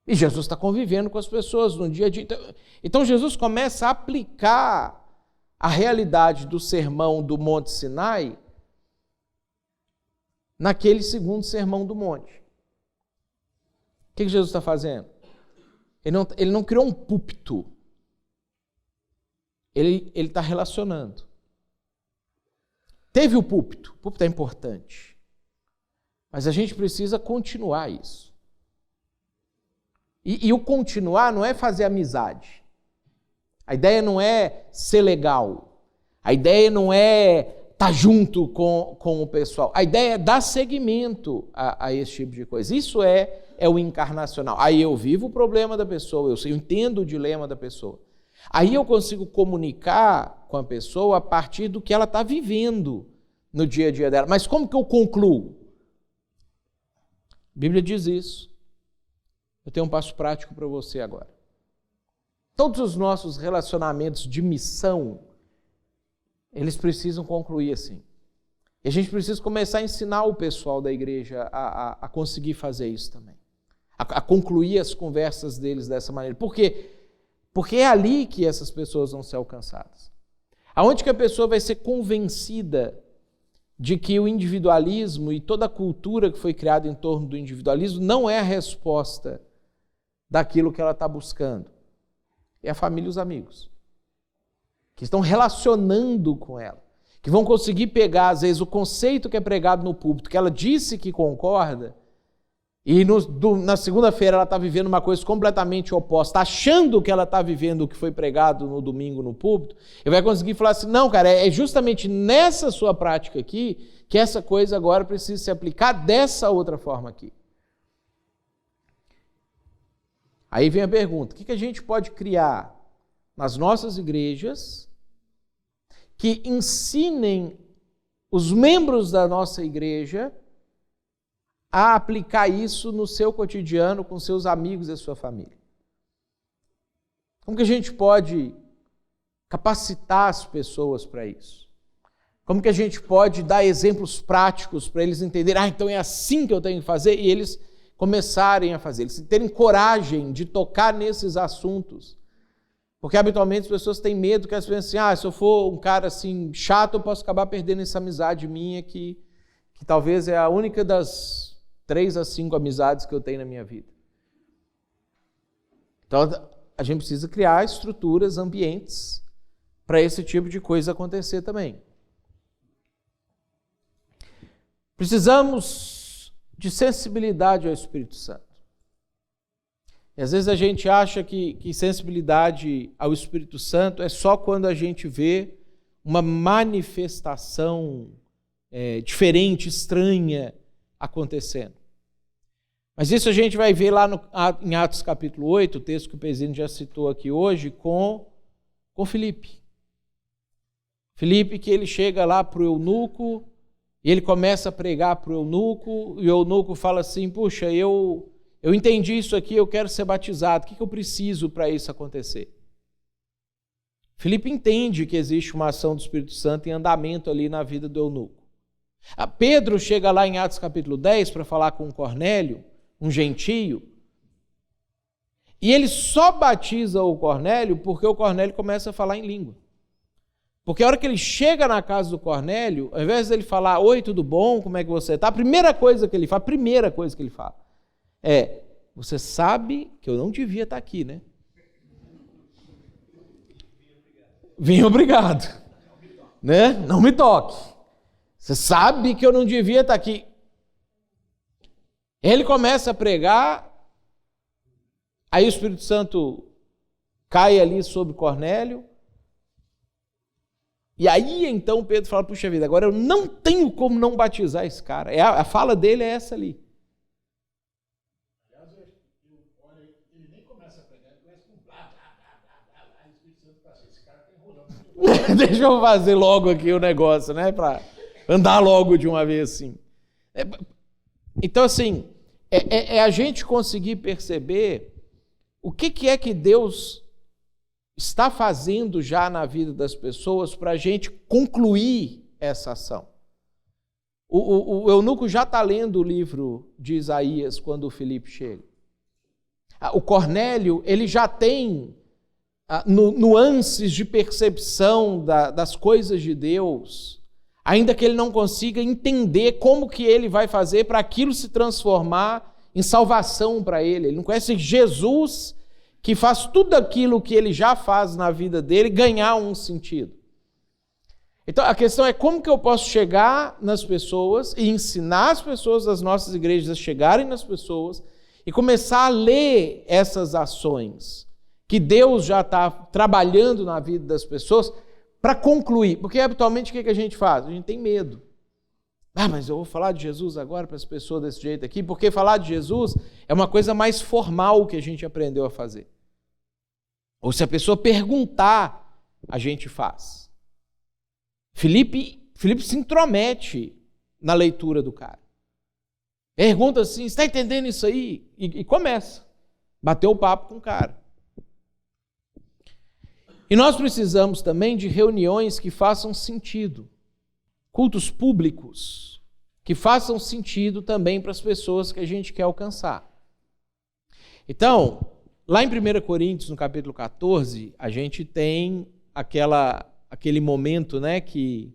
E Jesus está convivendo com as pessoas no dia a dia. Então Jesus começa a aplicar a realidade do sermão do Monte Sinai naquele segundo sermão do monte. O que Jesus está fazendo? Ele não criou um púlpito. Ele está relacionando. Teve o púlpito é importante. Mas a gente precisa continuar isso. E o continuar não é fazer amizade. A ideia não é ser legal. A ideia não é estar junto com o pessoal. A ideia é dar seguimento a esse tipo de coisa. Isso é o encarnacional. Aí eu vivo o problema da pessoa, eu entendo o dilema da pessoa. Aí eu consigo comunicar com a pessoa a partir do que ela está vivendo no dia a dia dela. Mas como que eu concluo? A Bíblia diz isso. Eu tenho um passo prático para você agora. Todos os nossos relacionamentos de missão, eles precisam concluir assim. E a gente precisa começar a ensinar o pessoal da igreja a conseguir fazer isso também. A concluir as conversas deles dessa maneira. Por quê? Porque é ali que essas pessoas vão ser alcançadas. Aonde que a pessoa vai ser convencida de que o individualismo e toda a cultura que foi criada em torno do individualismo não é a resposta daquilo que ela está buscando. É a família e os amigos, que estão relacionando com ela, que vão conseguir pegar, às vezes, o conceito que é pregado no púlpito, que ela disse que concorda, e na segunda-feira ela está vivendo uma coisa completamente oposta, achando que ela está vivendo o que foi pregado no domingo no púlpito, e vai conseguir falar assim, não, cara, é justamente nessa sua prática aqui que essa coisa agora precisa se aplicar dessa outra forma aqui. Aí vem a pergunta, o que a gente pode criar nas nossas igrejas que ensinem os membros da nossa igreja a aplicar isso no seu cotidiano, com seus amigos e a sua família? Como que a gente pode capacitar as pessoas para isso? Como que a gente pode dar exemplos práticos para eles entenderem, então é assim que eu tenho que fazer, e eles começarem a fazer, eles terem coragem de tocar nesses assuntos. Porque habitualmente as pessoas têm medo, que elas pensam assim, se eu for um cara assim chato, eu posso acabar perdendo essa amizade minha que talvez é a única das 3 a 5 amizades que eu tenho na minha vida. Então a gente precisa criar estruturas, ambientes para esse tipo de coisa acontecer também. Precisamos de sensibilidade ao Espírito Santo. E às vezes a gente acha que sensibilidade ao Espírito Santo é só quando a gente vê uma manifestação diferente, estranha acontecendo. Mas isso a gente vai ver lá em Atos capítulo 8, o texto que o Pezino já citou aqui hoje, com Filipe. Filipe, que ele chega lá para o eunuco, e ele começa a pregar para o eunuco, e o eunuco fala assim, puxa, eu entendi isso aqui, eu quero ser batizado, o que eu preciso para isso acontecer? Filipe entende que existe uma ação do Espírito Santo em andamento ali na vida do eunuco. Pedro chega lá em Atos capítulo 10 para falar com Cornélio, um gentio, e ele só batiza o Cornélio porque o Cornélio começa a falar em língua. Porque a hora que ele chega na casa do Cornélio, ao invés de ele falar, oi, tudo bom, como é que você está? A primeira coisa que ele fala é, você sabe que eu não devia estar aqui, né? Vem obrigado. Né? Não me toque. Você sabe que eu não devia estar aqui. Ele começa a pregar, aí o Espírito Santo cai ali sobre Cornélio, e aí então Pedro fala, puxa vida, agora eu não tenho como não batizar esse cara. A fala dele é essa ali. Aliás, ele nem começa a pregar, ele começa com blá, e o Espírito Santo fala assim, esse cara está enrolando. Deixa eu fazer logo aqui o negócio, né, para andar logo de uma vez assim. Então, assim, é a gente conseguir perceber o que é que Deus está fazendo já na vida das pessoas para a gente concluir essa ação. O eunuco já está lendo o livro de Isaías quando o Filipe chega. O Cornélio, ele já tem nuances de percepção das coisas de Deus, ainda que ele não consiga entender como que ele vai fazer para aquilo se transformar em salvação para ele. Ele não conhece Jesus, que faz tudo aquilo que ele já faz na vida dele ganhar um sentido. Então a questão é como que eu posso chegar nas pessoas e ensinar as pessoas das nossas igrejas a chegarem nas pessoas e começar a ler essas ações que Deus já está trabalhando na vida das pessoas para concluir. Porque habitualmente o que a gente faz? A gente tem medo. Mas eu vou falar de Jesus agora para as pessoas desse jeito aqui, porque falar de Jesus é uma coisa mais formal que a gente aprendeu a fazer. Ou se a pessoa perguntar, a gente faz. Filipe se intromete na leitura do cara. Pergunta assim, está entendendo isso aí? E começa. Bateu o papo com o cara. E nós precisamos também de reuniões que façam sentido. Cultos públicos que façam sentido também para as pessoas que a gente quer alcançar. Então, lá em 1 Coríntios, no capítulo 14, a gente tem aquele momento, né, que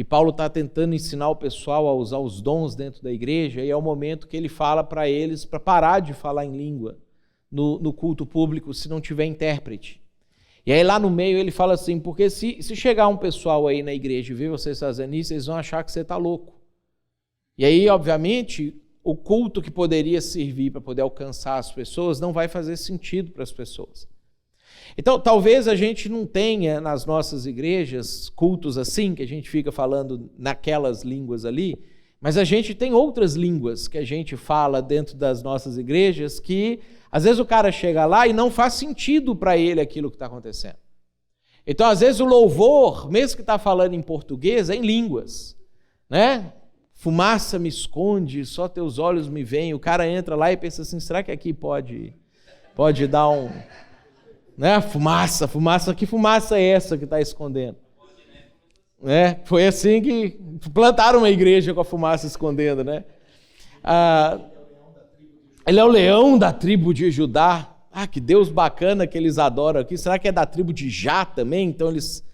Paulo está tentando ensinar o pessoal a usar os dons dentro da igreja, e é o momento que ele fala para eles para parar de falar em língua no culto público se não tiver intérprete. E aí lá no meio ele fala assim, porque se chegar um pessoal aí na igreja e ver vocês fazendo isso, eles vão achar que você está louco. E aí, obviamente, o culto que poderia servir para poder alcançar as pessoas não vai fazer sentido para as pessoas. Então, talvez a gente não tenha nas nossas igrejas cultos assim, que a gente fica falando naquelas línguas ali, mas a gente tem outras línguas que a gente fala dentro das nossas igrejas que, às vezes, o cara chega lá e não faz sentido para ele aquilo que está acontecendo. Então, às vezes, o louvor, mesmo que está falando em português, é em línguas, né? Fumaça me esconde, só teus olhos me veem. O cara entra lá e pensa assim, será que aqui pode dar um... Né? Fumaça, que fumaça é essa que está escondendo? Foi assim que plantaram uma igreja com a fumaça escondendo, né? Ele é o leão da tribo de Judá. Que Deus bacana que eles adoram aqui. Será que é da tribo de Já também? Então eles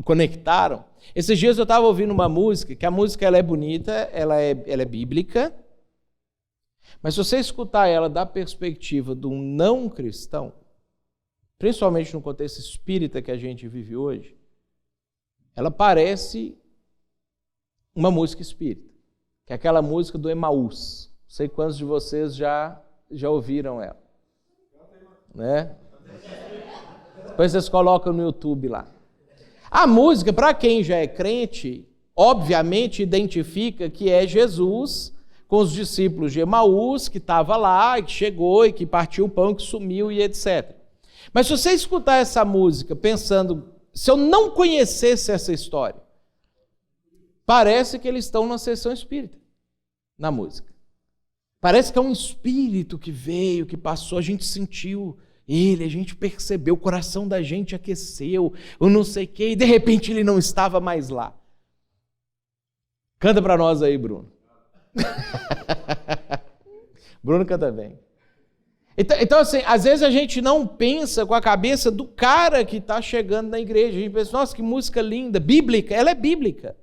conectaram. Esses dias eu estava ouvindo uma música, que a música ela é bonita, ela é bíblica, mas se você escutar ela da perspectiva de um não cristão, principalmente no contexto espírita que a gente vive hoje, ela parece uma música espírita, que é aquela música do Emaús. Não sei quantos de vocês já ouviram ela. Né? Depois vocês colocam no YouTube lá. A música, para quem já é crente, obviamente identifica que é Jesus com os discípulos de Emaús, que estava lá, que chegou e que partiu o pão, que sumiu e etc. Mas se você escutar essa música pensando, se eu não conhecesse essa história, parece que eles estão na sessão espírita, na música. Parece que é um espírito que veio, que passou, a gente sentiu ele, a gente percebeu, o coração da gente aqueceu, ou não sei o quê, e de repente ele não estava mais lá. Canta para nós aí, Bruno. Bruno canta bem. Então, assim, às vezes a gente não pensa com a cabeça do cara que está chegando na igreja. A gente pensa, nossa, que música linda, bíblica. Ela é bíblica.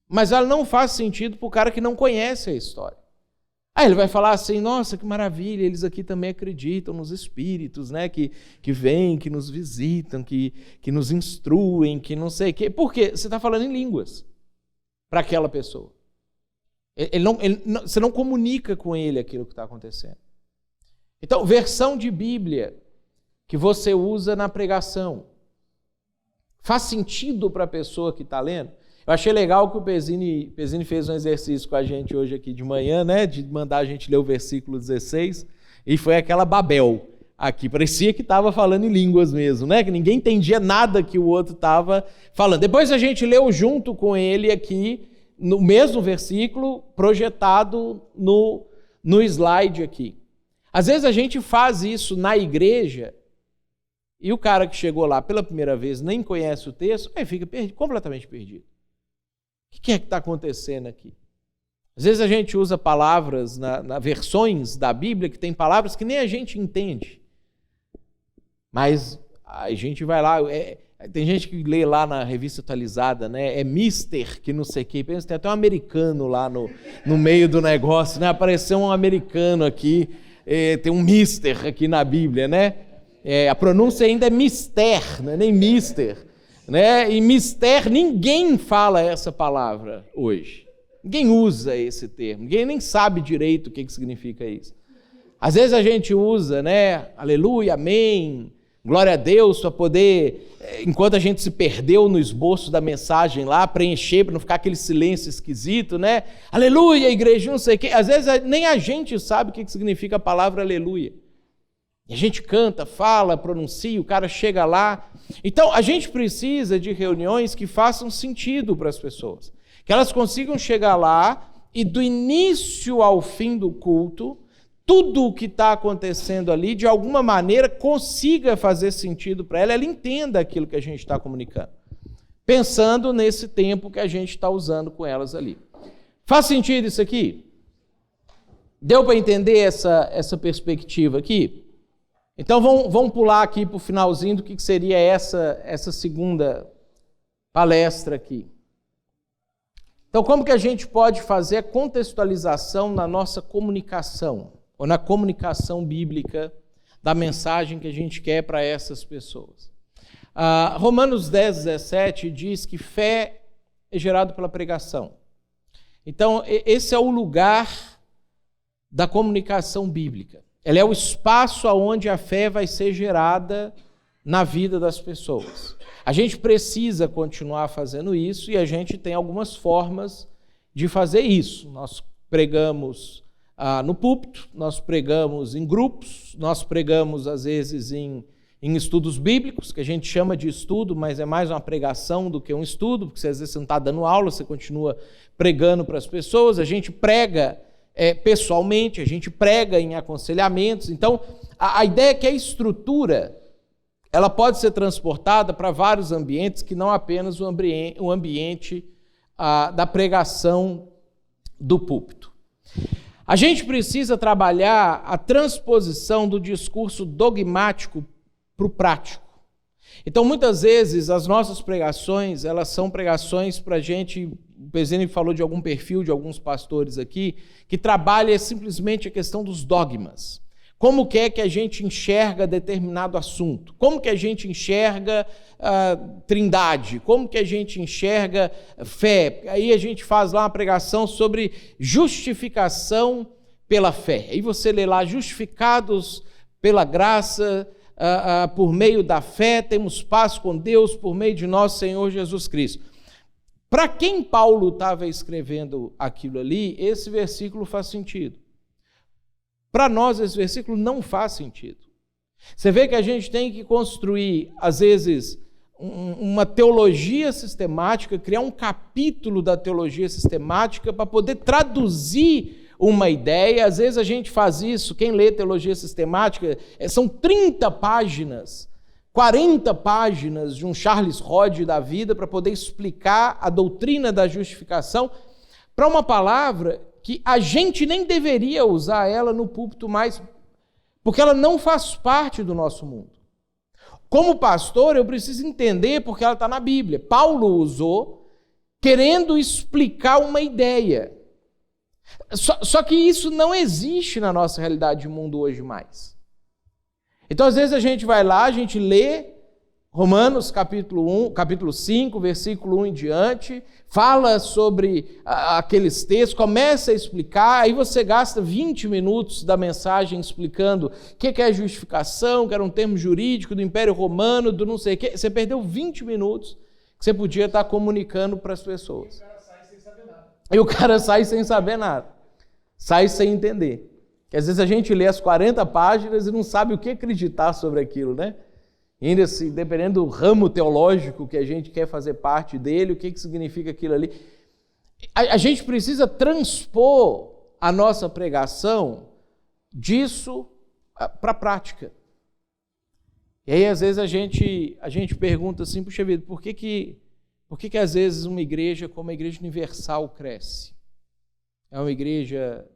Mas ela não faz sentido para o cara que não conhece a história. Aí ele vai falar assim, nossa, que maravilha, eles aqui também acreditam nos espíritos, né, que vêm, que nos visitam, que nos instruem, que não sei o quê. Por quê? Você está falando em línguas para aquela pessoa. Você não comunica com ele aquilo que está acontecendo. Então, versão de Bíblia que você usa na pregação, faz sentido para a pessoa que está lendo? Eu achei legal que o Pezzini fez um exercício com a gente hoje aqui de manhã, né, de mandar a gente ler o versículo 16, e foi aquela Babel aqui. Parecia que estava falando em línguas mesmo, né, que ninguém entendia nada que o outro estava falando. Depois a gente leu junto com ele aqui no mesmo versículo projetado no slide aqui. Às vezes a gente faz isso na igreja e o cara que chegou lá pela primeira vez nem conhece o texto, aí fica completamente perdido. O que é que está acontecendo aqui? Às vezes a gente usa palavras na versões da Bíblia que tem palavras que nem a gente entende. Mas a gente vai lá, tem gente que lê lá na revista atualizada, né? É mister que não sei o que. Pensa, tem até um americano lá no meio do negócio, né? Apareceu um americano aqui, tem um mister aqui na Bíblia, né? A pronúncia ainda é mister, não é nem mister. Né? E mister, ninguém fala essa palavra hoje. Ninguém usa esse termo, ninguém nem sabe direito o que significa isso. Às vezes a gente usa, né? Aleluia, amém, glória a Deus, para poder, enquanto a gente se perdeu no esboço da mensagem lá, preencher, para não ficar aquele silêncio esquisito, né? Aleluia, igreja, não sei o quê. Às vezes nem a gente sabe o que significa a palavra aleluia. E a gente canta, fala, pronuncia, o cara chega lá. Então, a gente precisa de reuniões que façam sentido para as pessoas. Que elas consigam chegar lá e do início ao fim do culto, tudo o que está acontecendo ali, de alguma maneira, consiga fazer sentido para ela, ela entenda aquilo que a gente está comunicando. Pensando nesse tempo que a gente está usando com elas ali. Faz sentido isso aqui? Deu para entender essa perspectiva aqui? Então vamos pular aqui para o finalzinho do que seria essa segunda palestra aqui. Então, como que a gente pode fazer a contextualização na nossa comunicação, ou na comunicação bíblica da mensagem que a gente quer para essas pessoas? Romanos 10:17 diz que fé é gerada pela pregação. Então, esse é o lugar da comunicação bíblica. Ela é o espaço onde a fé vai ser gerada na vida das pessoas. A gente precisa continuar fazendo isso e a gente tem algumas formas de fazer isso. Nós pregamos no púlpito, nós pregamos em grupos, nós pregamos às vezes em estudos bíblicos, que a gente chama de estudo, mas é mais uma pregação do que um estudo, porque às vezes você não está dando aula, você continua pregando para as pessoas. A gente prega pessoalmente, a gente prega em aconselhamentos. Então, a ideia é que a estrutura ela pode ser transportada para vários ambientes, que não apenas o ambiente da pregação do púlpito. A gente precisa trabalhar a transposição do discurso dogmático para o prático. Então, muitas vezes, as nossas pregações, elas são pregações para a gente. O Pezzini falou de algum perfil de alguns pastores aqui, que trabalha simplesmente a questão dos dogmas. Como que é que a gente enxerga determinado assunto? Como que a gente enxerga trindade? Como que a gente enxerga fé? Aí a gente faz lá uma pregação sobre justificação pela fé. Aí você lê lá, justificados pela graça, por meio da fé, temos paz com Deus por meio de nosso Senhor Jesus Cristo. Para quem Paulo estava escrevendo aquilo ali, esse versículo faz sentido. Para nós, esse versículo não faz sentido. Você vê que a gente tem que construir, às vezes, uma teologia sistemática, criar um capítulo da teologia sistemática para poder traduzir uma ideia. Às vezes a gente faz isso, quem lê teologia sistemática, são 30 páginas, 40 páginas de um Charles Hodge da vida para poder explicar a doutrina da justificação para uma palavra que a gente nem deveria usar ela no púlpito mais, porque ela não faz parte do nosso mundo. Como pastor, eu preciso entender porque ela está na Bíblia. Paulo usou querendo explicar uma ideia. Só que isso não existe na nossa realidade de mundo hoje mais. Então, às vezes, a gente vai lá, a gente lê Romanos capítulo 5, versículo 1 em diante, fala sobre aqueles textos, começa a explicar, aí você gasta 20 minutos da mensagem explicando o que é justificação, que era um termo jurídico do Império Romano, do não sei o quê. Você perdeu 20 minutos que você podia estar comunicando para as pessoas. E o cara sai sem saber nada. Sai sem entender. Que às vezes a gente lê as 40 páginas e não sabe o que acreditar sobre aquilo, né? Ainda assim, dependendo do ramo teológico que a gente quer fazer parte dele, o que significa aquilo ali. a gente precisa transpor a nossa pregação disso para a prática. E aí, às vezes, a gente pergunta assim, puxa vida, por que às vezes uma igreja como a Igreja Universal cresce? É uma igreja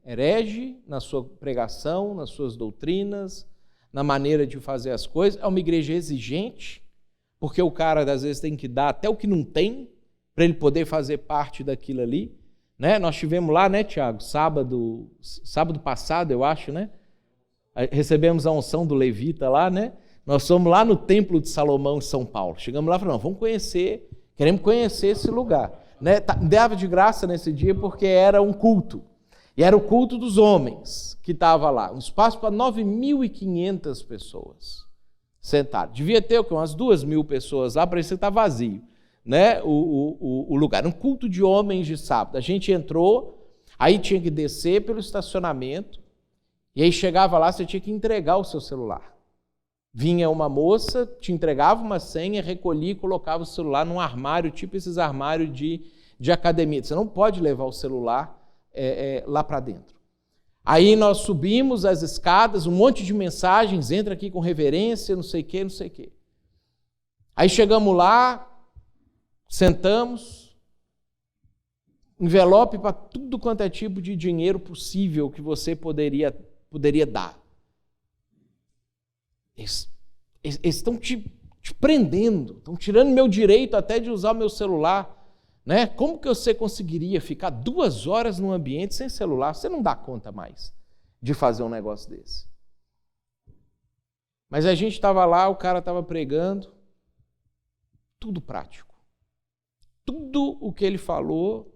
herege na sua pregação, nas suas doutrinas, na maneira de fazer as coisas. É uma igreja exigente, porque o cara, às vezes, tem que dar até o que não tem, para ele poder fazer parte daquilo ali. Né? Nós tivemos lá, né, Tiago, sábado passado, eu acho, né? Recebemos a unção do levita lá, né? Nós fomos lá no Templo de Salomão, em São Paulo. Chegamos lá e falamos, vamos conhecer, queremos conhecer esse lugar. Né? Dava de graça nesse dia porque era um culto. E era o culto dos homens que estava lá. Um espaço para 9.500 pessoas sentadas. Devia ter umas 2.000 pessoas lá, parecia que estava vazio, né? O lugar. Um culto de homens de sábado. A gente entrou, aí tinha que descer pelo estacionamento, e aí chegava lá, você tinha que entregar o seu celular. Vinha uma moça, te entregava uma senha, recolhia e colocava o celular num armário, tipo esses armários de academia. Você não pode levar o celular lá para dentro. Aí nós subimos as escadas, um monte de mensagens, entra aqui com reverência, não sei o quê, não sei o quê. Aí chegamos lá, sentamos, envelope para tudo quanto é tipo de dinheiro possível que você poderia dar. Eles estão te prendendo, estão tirando meu direito até de usar o meu celular. Né? Como que você conseguiria ficar 2 horas num ambiente sem celular? Você não dá conta mais de fazer um negócio desse. Mas a gente estava lá, o cara estava pregando, tudo prático. Tudo o que ele falou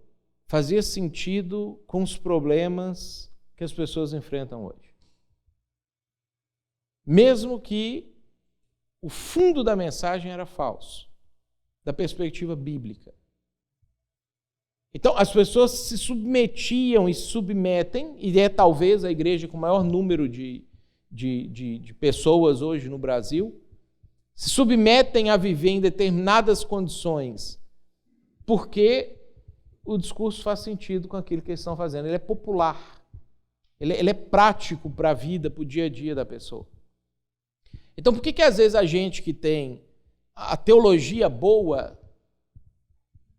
fazia sentido com os problemas que as pessoas enfrentam hoje. Mesmo que o fundo da mensagem era falso, da perspectiva bíblica. Então, as pessoas se submetiam e submetem, e é talvez a igreja com o maior número de pessoas hoje no Brasil, se submetem a viver em determinadas condições, porque o discurso faz sentido com aquilo que eles estão fazendo. Ele é popular, ele é prático para a vida, para o dia a dia da pessoa. Então, por que às vezes a gente que tem a teologia boa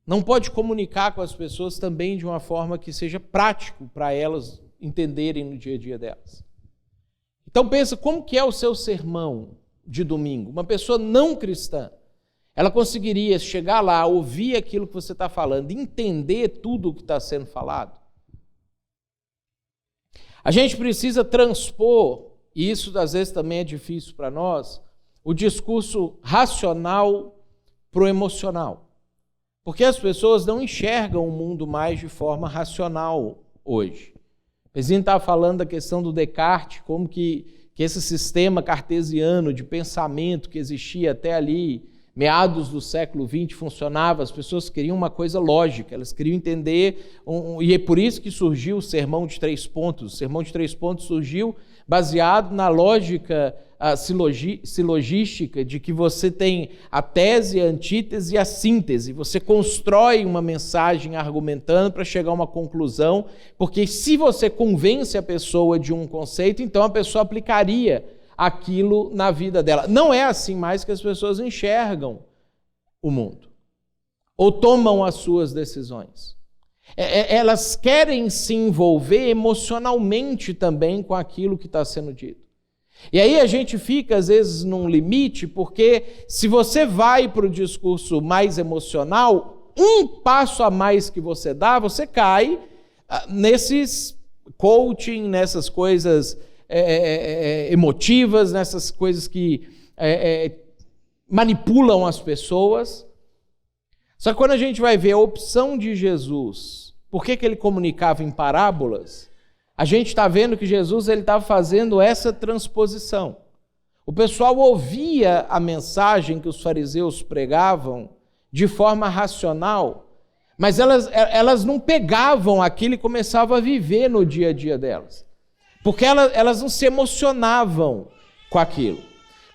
não pode comunicar com as pessoas também de uma forma que seja prático para elas entenderem no dia a dia delas? Então pensa, como que é o seu sermão de domingo? Uma pessoa não cristã, ela conseguiria chegar lá, ouvir aquilo que você está falando, entender tudo o que está sendo falado? A gente precisa transpor, e isso às vezes também é difícil para nós, o discurso racional para o emocional. Porque as pessoas não enxergam o mundo mais de forma racional hoje. O Pezinho estava falando da questão do Descartes, como que esse sistema cartesiano de pensamento que existia até ali, meados do século XX, funcionava. As pessoas queriam uma coisa lógica, elas queriam entender, e é por isso que surgiu o Sermão de 3 pontos. O Sermão de 3 pontos surgiu baseado na lógica silogística de que você tem a tese, a antítese e a síntese. Você constrói uma mensagem argumentando para chegar a uma conclusão, porque se você convence a pessoa de um conceito, então a pessoa aplicaria aquilo na vida dela. Não é assim mais que as pessoas enxergam o mundo, ou tomam as suas decisões. Elas querem se envolver emocionalmente também com aquilo que está sendo dito. E aí a gente fica, às vezes, num limite, porque se você vai para o discurso mais emocional, um passo a mais que você dá, você cai nesses coaching, nessas coisas emotivas, nessas coisas que manipulam as pessoas. Só que quando a gente vai ver a opção de Jesus, por que ele comunicava em parábolas, a gente está vendo que Jesus estava fazendo essa transposição. O pessoal ouvia a mensagem que os fariseus pregavam de forma racional, mas elas não pegavam aquilo e começavam a viver no dia a dia delas, porque elas não se emocionavam com aquilo.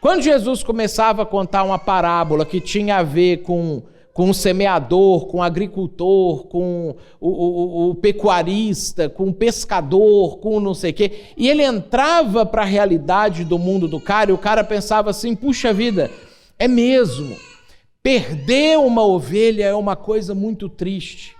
Quando Jesus começava a contar uma parábola que tinha a ver com com o semeador, com o agricultor, com o pecuarista, com o pescador, com não sei o quê. E ele entrava para a realidade do mundo do cara e o cara pensava assim, puxa vida, é mesmo, perder uma ovelha é uma coisa muito triste.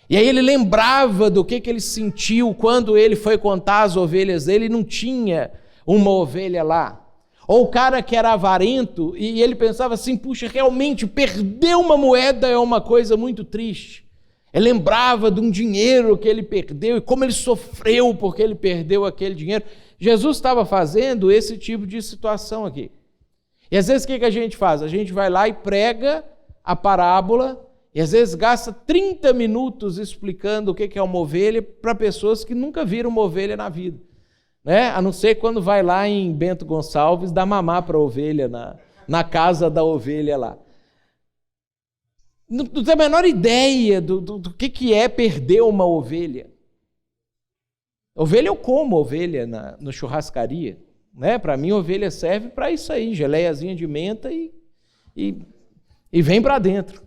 E aí ele lembrava do que ele sentiu quando ele foi contar as ovelhas dele e não tinha uma ovelha lá. Ou o cara que era avarento e ele pensava assim, puxa, realmente perder uma moeda é uma coisa muito triste. Ele lembrava de um dinheiro que ele perdeu e como ele sofreu porque ele perdeu aquele dinheiro. Jesus estava fazendo esse tipo de situação aqui. E às vezes o que a gente faz? A gente vai lá e prega a parábola e às vezes gasta 30 minutos explicando o que é uma ovelha para pessoas que nunca viram uma ovelha na vida. Né? A não ser quando vai lá em Bento Gonçalves dar mamar para a ovelha na casa da ovelha lá. Não tem a menor ideia do que é perder uma ovelha. Ovelha eu como ovelha na churrascaria. Né? Para mim, ovelha serve para isso aí, geleiazinha de menta e vem para dentro.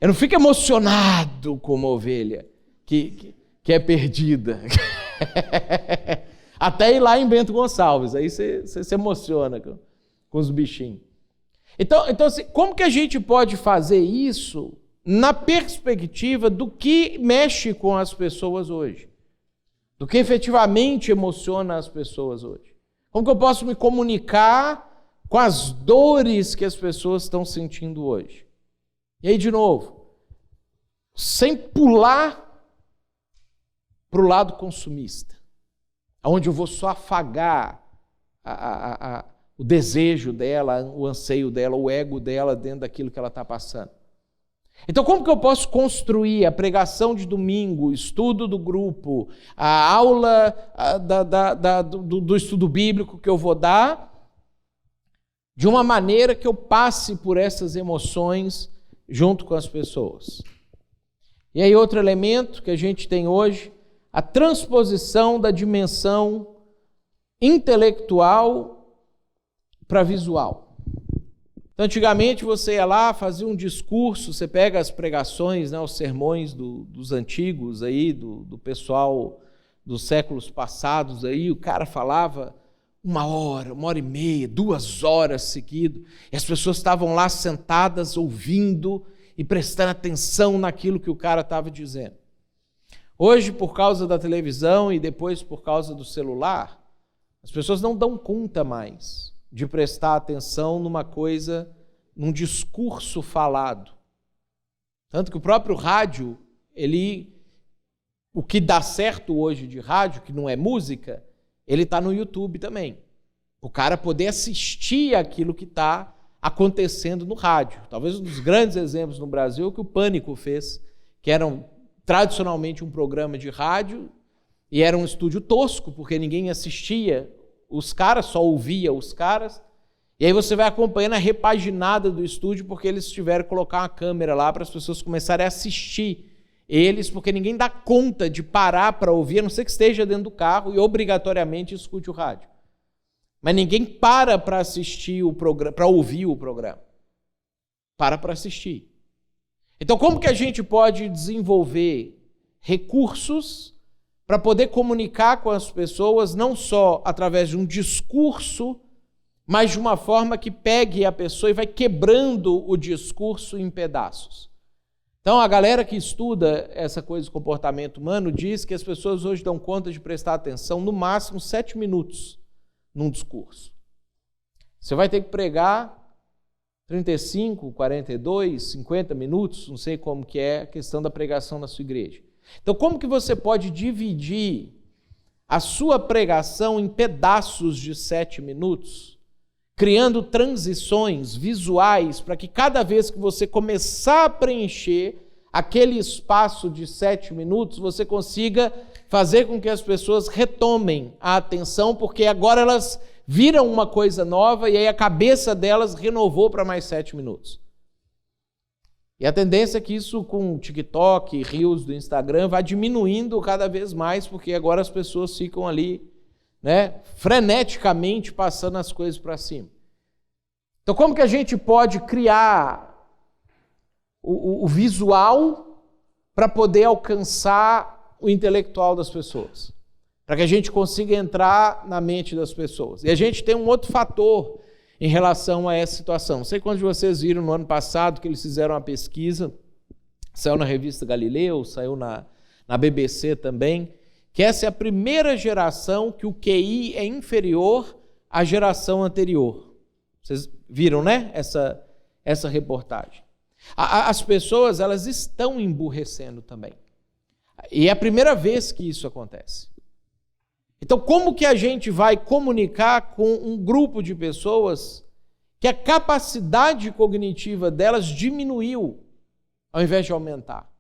Eu não fico emocionado com uma ovelha que é perdida. Até ir lá em Bento Gonçalves, aí você se emociona com os bichinhos. Então assim, como que a gente pode fazer isso na perspectiva do que mexe com as pessoas hoje? Do que efetivamente emociona as pessoas hoje? Como que eu posso me comunicar com as dores que as pessoas estão sentindo hoje? E aí, de novo, sem pular para o lado consumista, onde eu vou só afagar o desejo dela, o anseio dela, o ego dela dentro daquilo que ela está passando. Então, como que eu posso construir a pregação de domingo, o estudo do grupo, a aula do estudo bíblico que eu vou dar, de uma maneira que eu passe por essas emoções junto com as pessoas? E aí, outro elemento que a gente tem hoje, a transposição da dimensão intelectual para visual. Então, antigamente você ia lá, fazia um discurso, você pega as pregações, né, os sermões dos antigos, aí, do pessoal dos séculos passados, aí, o cara falava 1 hora, 1h30, 2 horas seguido, e as pessoas estavam lá sentadas, ouvindo e prestando atenção naquilo que o cara estava dizendo. Hoje, por causa da televisão e depois por causa do celular, as pessoas não dão conta mais de prestar atenção numa coisa, num discurso falado. Tanto que o próprio rádio, o que dá certo hoje de rádio, que não é música, ele está no YouTube também. O cara poder assistir aquilo que está acontecendo no rádio. Talvez um dos grandes exemplos no Brasil é o que o Pânico fez, que era tradicionalmente um programa de rádio e era um estúdio tosco, porque ninguém assistia os caras, só ouvia os caras. E aí você vai acompanhando a repaginada do estúdio, porque eles tiveram que colocar uma câmera lá para as pessoas começarem a assistir eles, porque ninguém dá conta de parar para ouvir, a não ser que esteja dentro do carro e obrigatoriamente escute o rádio. Mas ninguém para assistir o programa, para ouvir o programa. Para assistir. Então, como que a gente pode desenvolver recursos para poder comunicar com as pessoas, não só através de um discurso, mas de uma forma que pegue a pessoa e vai quebrando o discurso em pedaços? Então, a galera que estuda essa coisa de comportamento humano diz que as pessoas hoje dão conta de prestar atenção no máximo 7 minutos num discurso. Você vai ter que pregar 35, 42, 50 minutos, não sei como que é a questão da pregação na sua igreja. Então, como que você pode dividir a sua pregação em pedaços de 7 minutos, criando transições visuais para que cada vez que você começar a preencher aquele espaço de 7 minutos, você consiga fazer com que as pessoas retomem a atenção, porque agora elas viram uma coisa nova e aí a cabeça delas renovou para mais 7 minutos. E a tendência é que isso com o TikTok, Reels do Instagram, vai diminuindo cada vez mais, porque agora as pessoas ficam ali, né, freneticamente passando as coisas para cima. Então, como que a gente pode criar o visual para poder alcançar o intelectual das pessoas, para que a gente consiga entrar na mente das pessoas. E a gente tem um outro fator em relação a essa situação. Não sei quantos de vocês viram no ano passado que eles fizeram uma pesquisa, saiu na revista Galileu, saiu na BBC também, que essa é a primeira geração que o QI é inferior à geração anterior. Vocês viram, né, essa reportagem? As pessoas, elas estão emburrecendo também. E é a primeira vez que isso acontece. Então, como que a gente vai comunicar com um grupo de pessoas que a capacidade cognitiva delas diminuiu ao invés de aumentar?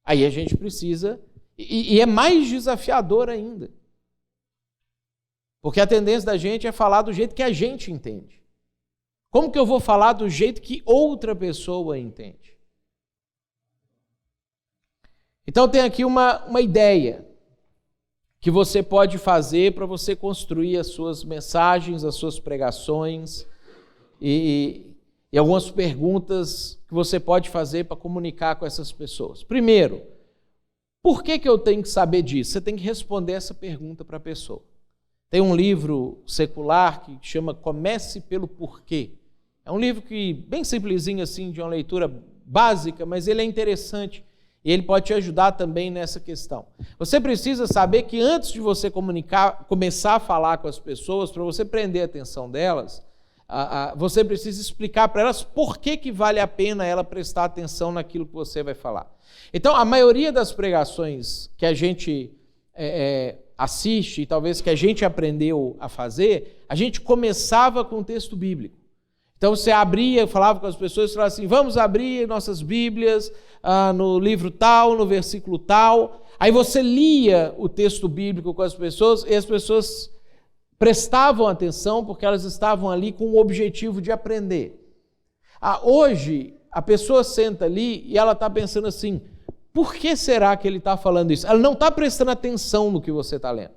Aí a gente precisa, e é mais desafiador ainda. Porque a tendência da gente é falar do jeito que a gente entende. Como que eu vou falar do jeito que outra pessoa entende? Então tem aqui uma ideia que você pode fazer para você construir as suas mensagens, as suas pregações e algumas perguntas que você pode fazer para comunicar com essas pessoas. Primeiro, por que eu tenho que saber disso? Você tem que responder essa pergunta para a pessoa. Tem um livro secular que chama Comece pelo Porquê. É um livro que, bem simplesinho assim, de uma leitura básica, mas ele é interessante e ele pode te ajudar também nessa questão. Você precisa saber que antes de você começar a falar com as pessoas, para você prender a atenção delas, você precisa explicar para elas por que vale a pena ela prestar atenção naquilo que você vai falar. Então, a maioria das pregações que a gente assiste, e talvez que a gente aprendeu a fazer, a gente começava com o texto bíblico. Então você abria, falava com as pessoas e falava assim, vamos abrir nossas Bíblias no livro tal, no versículo tal. Aí você lia o texto bíblico com as pessoas e as pessoas prestavam atenção porque elas estavam ali com o objetivo de aprender. Hoje, a pessoa senta ali e ela está pensando assim, por que será que ele está falando isso? Ela não está prestando atenção no que você está lendo.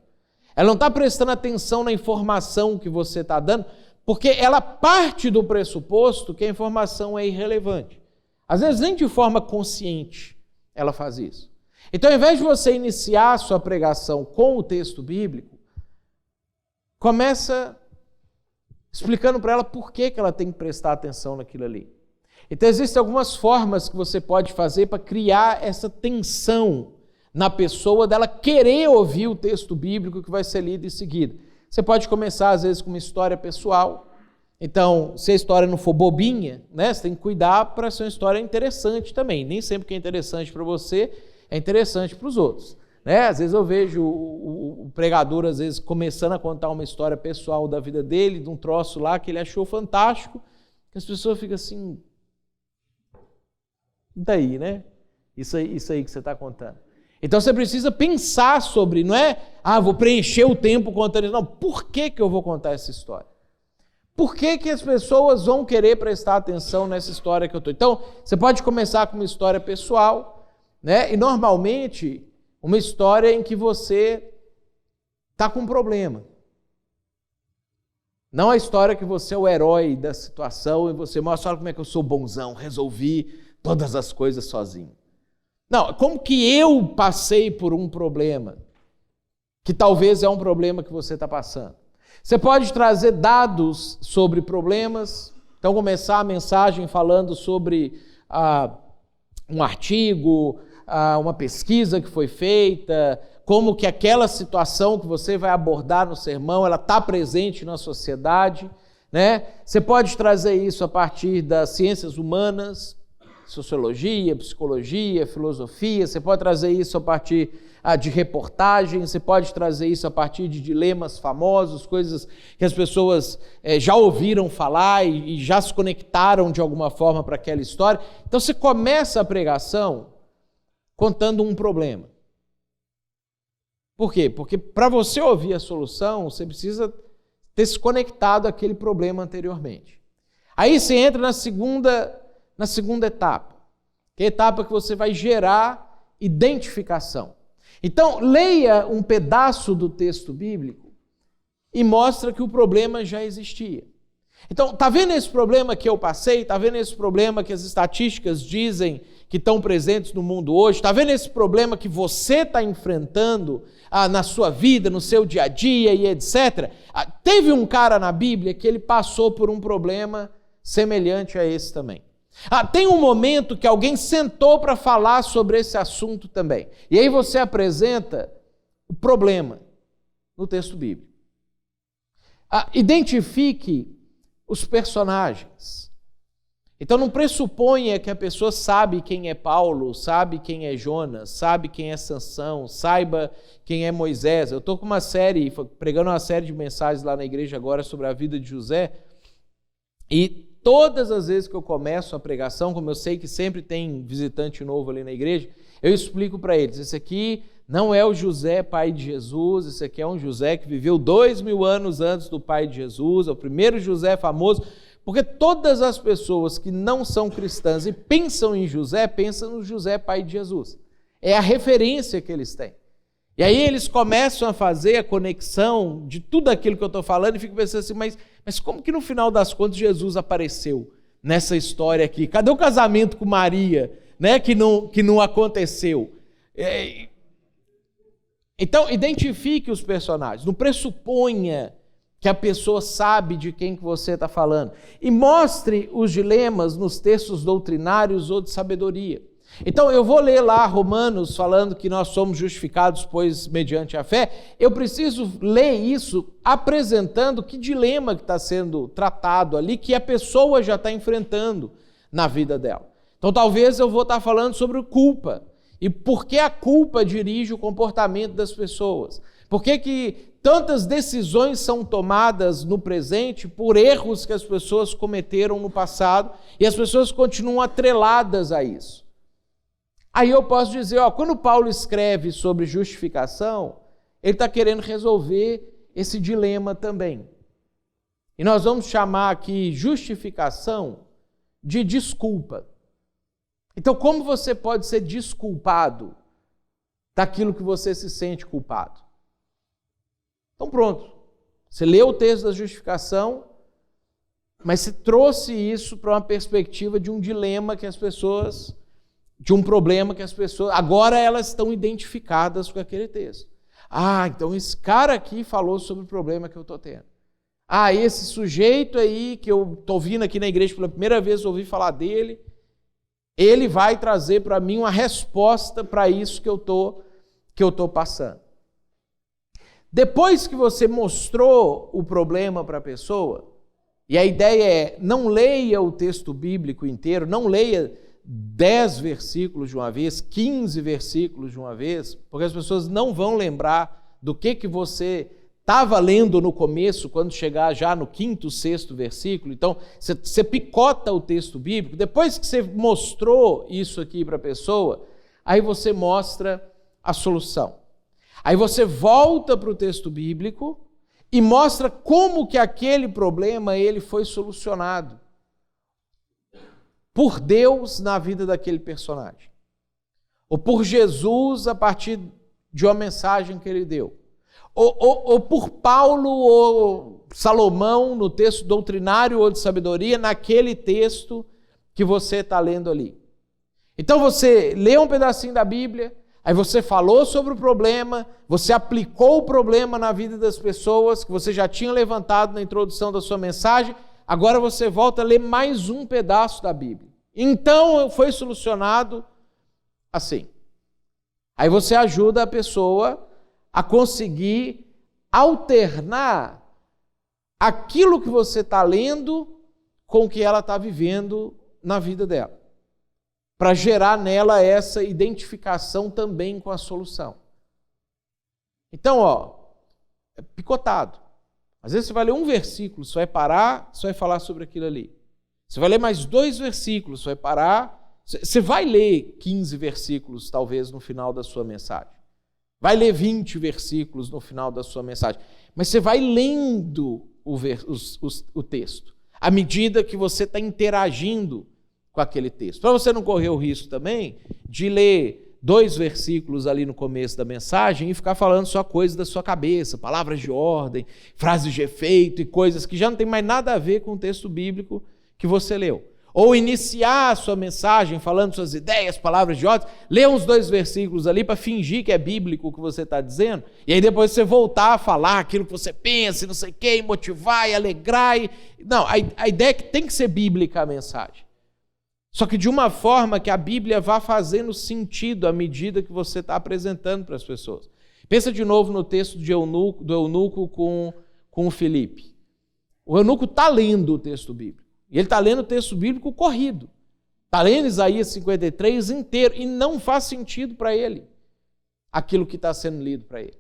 Ela não está prestando atenção na informação que você está dando, porque ela parte do pressuposto que a informação é irrelevante. Às vezes nem de forma consciente ela faz isso. Então, ao invés de você iniciar a sua pregação com o texto bíblico, começa explicando para ela por que ela tem que prestar atenção naquilo ali. Então, existem algumas formas que você pode fazer para criar essa tensão na pessoa dela querer ouvir o texto bíblico que vai ser lido em seguida. Você pode começar, às vezes, com uma história pessoal. Então, se a história não for bobinha, né, você tem que cuidar para ser uma história interessante também. Nem sempre o que é interessante para você é interessante para os outros. Né? Às vezes eu vejo o pregador, às vezes, começando a contar uma história pessoal da vida dele, de um troço lá que ele achou fantástico, que as pessoas ficam assim, daí, né? Isso aí que você está contando. Então você precisa pensar sobre, não é, vou preencher o tempo contando isso. Não, por que eu vou contar essa história? Por que as pessoas vão querer prestar atenção nessa história que eu estou? Então, você pode começar com uma história pessoal, né? E normalmente, uma história em que você está com um problema. Não a história que você é o herói da situação e você mostra, olha como é que eu sou bonzão, resolvi todas as coisas sozinho. Não, como que eu passei por um problema, que talvez é um problema que você está passando. Você pode trazer dados sobre problemas, então começar a mensagem falando sobre um artigo, uma pesquisa que foi feita, como que aquela situação que você vai abordar no sermão, ela está presente na sociedade, né? Você pode trazer isso a partir das ciências humanas, sociologia, psicologia, filosofia, você pode trazer isso a partir de reportagens, você pode trazer isso a partir de dilemas famosos, coisas que as pessoas já ouviram falar e já se conectaram de alguma forma para aquela história. Então você começa a pregação contando um problema. Por quê? Porque para você ouvir a solução, você precisa ter se conectado àquele problema anteriormente. Aí você entra na segunda etapa, que é a etapa que você vai gerar identificação. Então, leia um pedaço do texto bíblico e mostra que o problema já existia. Então, está vendo esse problema que eu passei? Está vendo esse problema que as estatísticas dizem que estão presentes no mundo hoje? Está vendo esse problema que você está enfrentando na sua vida, no seu dia a dia e etc? Teve um cara na Bíblia que ele passou por um problema semelhante a esse também. Tem um momento que alguém sentou para falar sobre esse assunto também. E aí você apresenta o problema no texto bíblico. Identifique os personagens. Então não pressuponha que a pessoa sabe quem é Paulo, sabe quem é Jonas, sabe quem é Sansão, saiba quem é Moisés. Eu estou com uma série, pregando uma série de mensagens lá na igreja agora sobre a vida de José, e todas as vezes que eu começo a pregação, como eu sei que sempre tem visitante novo ali na igreja, eu explico para eles, esse aqui não é o José, pai de Jesus, esse aqui é um José que viveu 2000 anos antes do pai de Jesus, é o primeiro José famoso, porque todas as pessoas que não são cristãs e pensam em José, pensam no José, pai de Jesus. É a referência que eles têm. E aí eles começam a fazer a conexão de tudo aquilo que eu estou falando e ficam pensando assim, mas como que no final das contas Jesus apareceu nessa história aqui? Cadê o casamento com Maria, né, que não aconteceu? Então, identifique os personagens, não pressuponha que a pessoa sabe de quem que você está falando. E mostre os dilemas nos textos doutrinários ou de sabedoria. Então, eu vou ler lá Romanos falando que nós somos justificados, pois, mediante a fé. Eu preciso ler isso apresentando que dilema que está sendo tratado ali, que a pessoa já está enfrentando na vida dela. Então, talvez eu vou estar falando sobre culpa. E por que a culpa dirige o comportamento das pessoas? Por que tantas decisões são tomadas no presente por erros que as pessoas cometeram no passado e as pessoas continuam atreladas a isso? Aí eu posso dizer, quando Paulo escreve sobre justificação, ele está querendo resolver esse dilema também. E nós vamos chamar aqui justificação de desculpa. Então, como você pode ser desculpado daquilo que você se sente culpado? Então, pronto. Você leu o texto da justificação, mas você trouxe isso para uma perspectiva de um dilema que as pessoas, de um problema que as pessoas, agora elas estão identificadas com aquele texto. Então esse cara aqui falou sobre o problema que eu estou tendo. Esse sujeito aí que eu estou vindo aqui na igreja pela primeira vez, ouvi falar dele, ele vai trazer para mim uma resposta para isso que eu estou passando. Depois que você mostrou o problema para a pessoa, e a ideia é, não leia o texto bíblico inteiro, não leia 10 versículos de uma vez, 15 versículos de uma vez, porque as pessoas não vão lembrar do que você estava lendo no começo, quando chegar já no 5º, 6º versículo. Então, você picota o texto bíblico, depois que você mostrou isso aqui para a pessoa, aí você mostra a solução. Aí você volta para o texto bíblico e mostra como que aquele problema ele foi solucionado por Deus na vida daquele personagem, ou por Jesus a partir de uma mensagem que ele deu, ou por Paulo ou Salomão no texto doutrinário ou de sabedoria, naquele texto que você está lendo ali. Então você lê um pedacinho da Bíblia, aí você falou sobre o problema, você aplicou o problema na vida das pessoas que você já tinha levantado na introdução da sua mensagem, agora você volta a ler mais um pedaço da Bíblia. Então foi solucionado assim. Aí você ajuda a pessoa a conseguir alternar aquilo que você está lendo com o que ela está vivendo na vida dela, para gerar nela essa identificação também com a solução. Então, é picotado. Às vezes você vai ler um versículo, você vai parar, você vai falar sobre aquilo ali. Você vai ler mais 2 versículos, você vai parar, você vai ler 15 versículos talvez no final da sua mensagem. Vai ler 20 versículos no final da sua mensagem. Mas você vai lendo o texto, à medida que você está interagindo com aquele texto. Para você não correr o risco também de ler 2 versículos ali no começo da mensagem e ficar falando só coisas da sua cabeça, palavras de ordem, frases de efeito e coisas que já não tem mais nada a ver com o texto bíblico que você leu. Ou iniciar a sua mensagem falando suas ideias, palavras de ordem, ler uns 2 versículos ali para fingir que é bíblico o que você está dizendo, e aí depois você voltar a falar aquilo que você pensa, e não sei o quê, e motivar, e alegrar. Não, a ideia é que tem que ser bíblica a mensagem. Só que de uma forma que a Bíblia vá fazendo sentido à medida que você está apresentando para as pessoas. Pensa de novo no texto do eunuco com o Filipe. O eunuco está lendo o texto bíblico. E ele está lendo o texto bíblico corrido. Está lendo Isaías 53 inteiro. E não faz sentido para ele aquilo que está sendo lido para ele.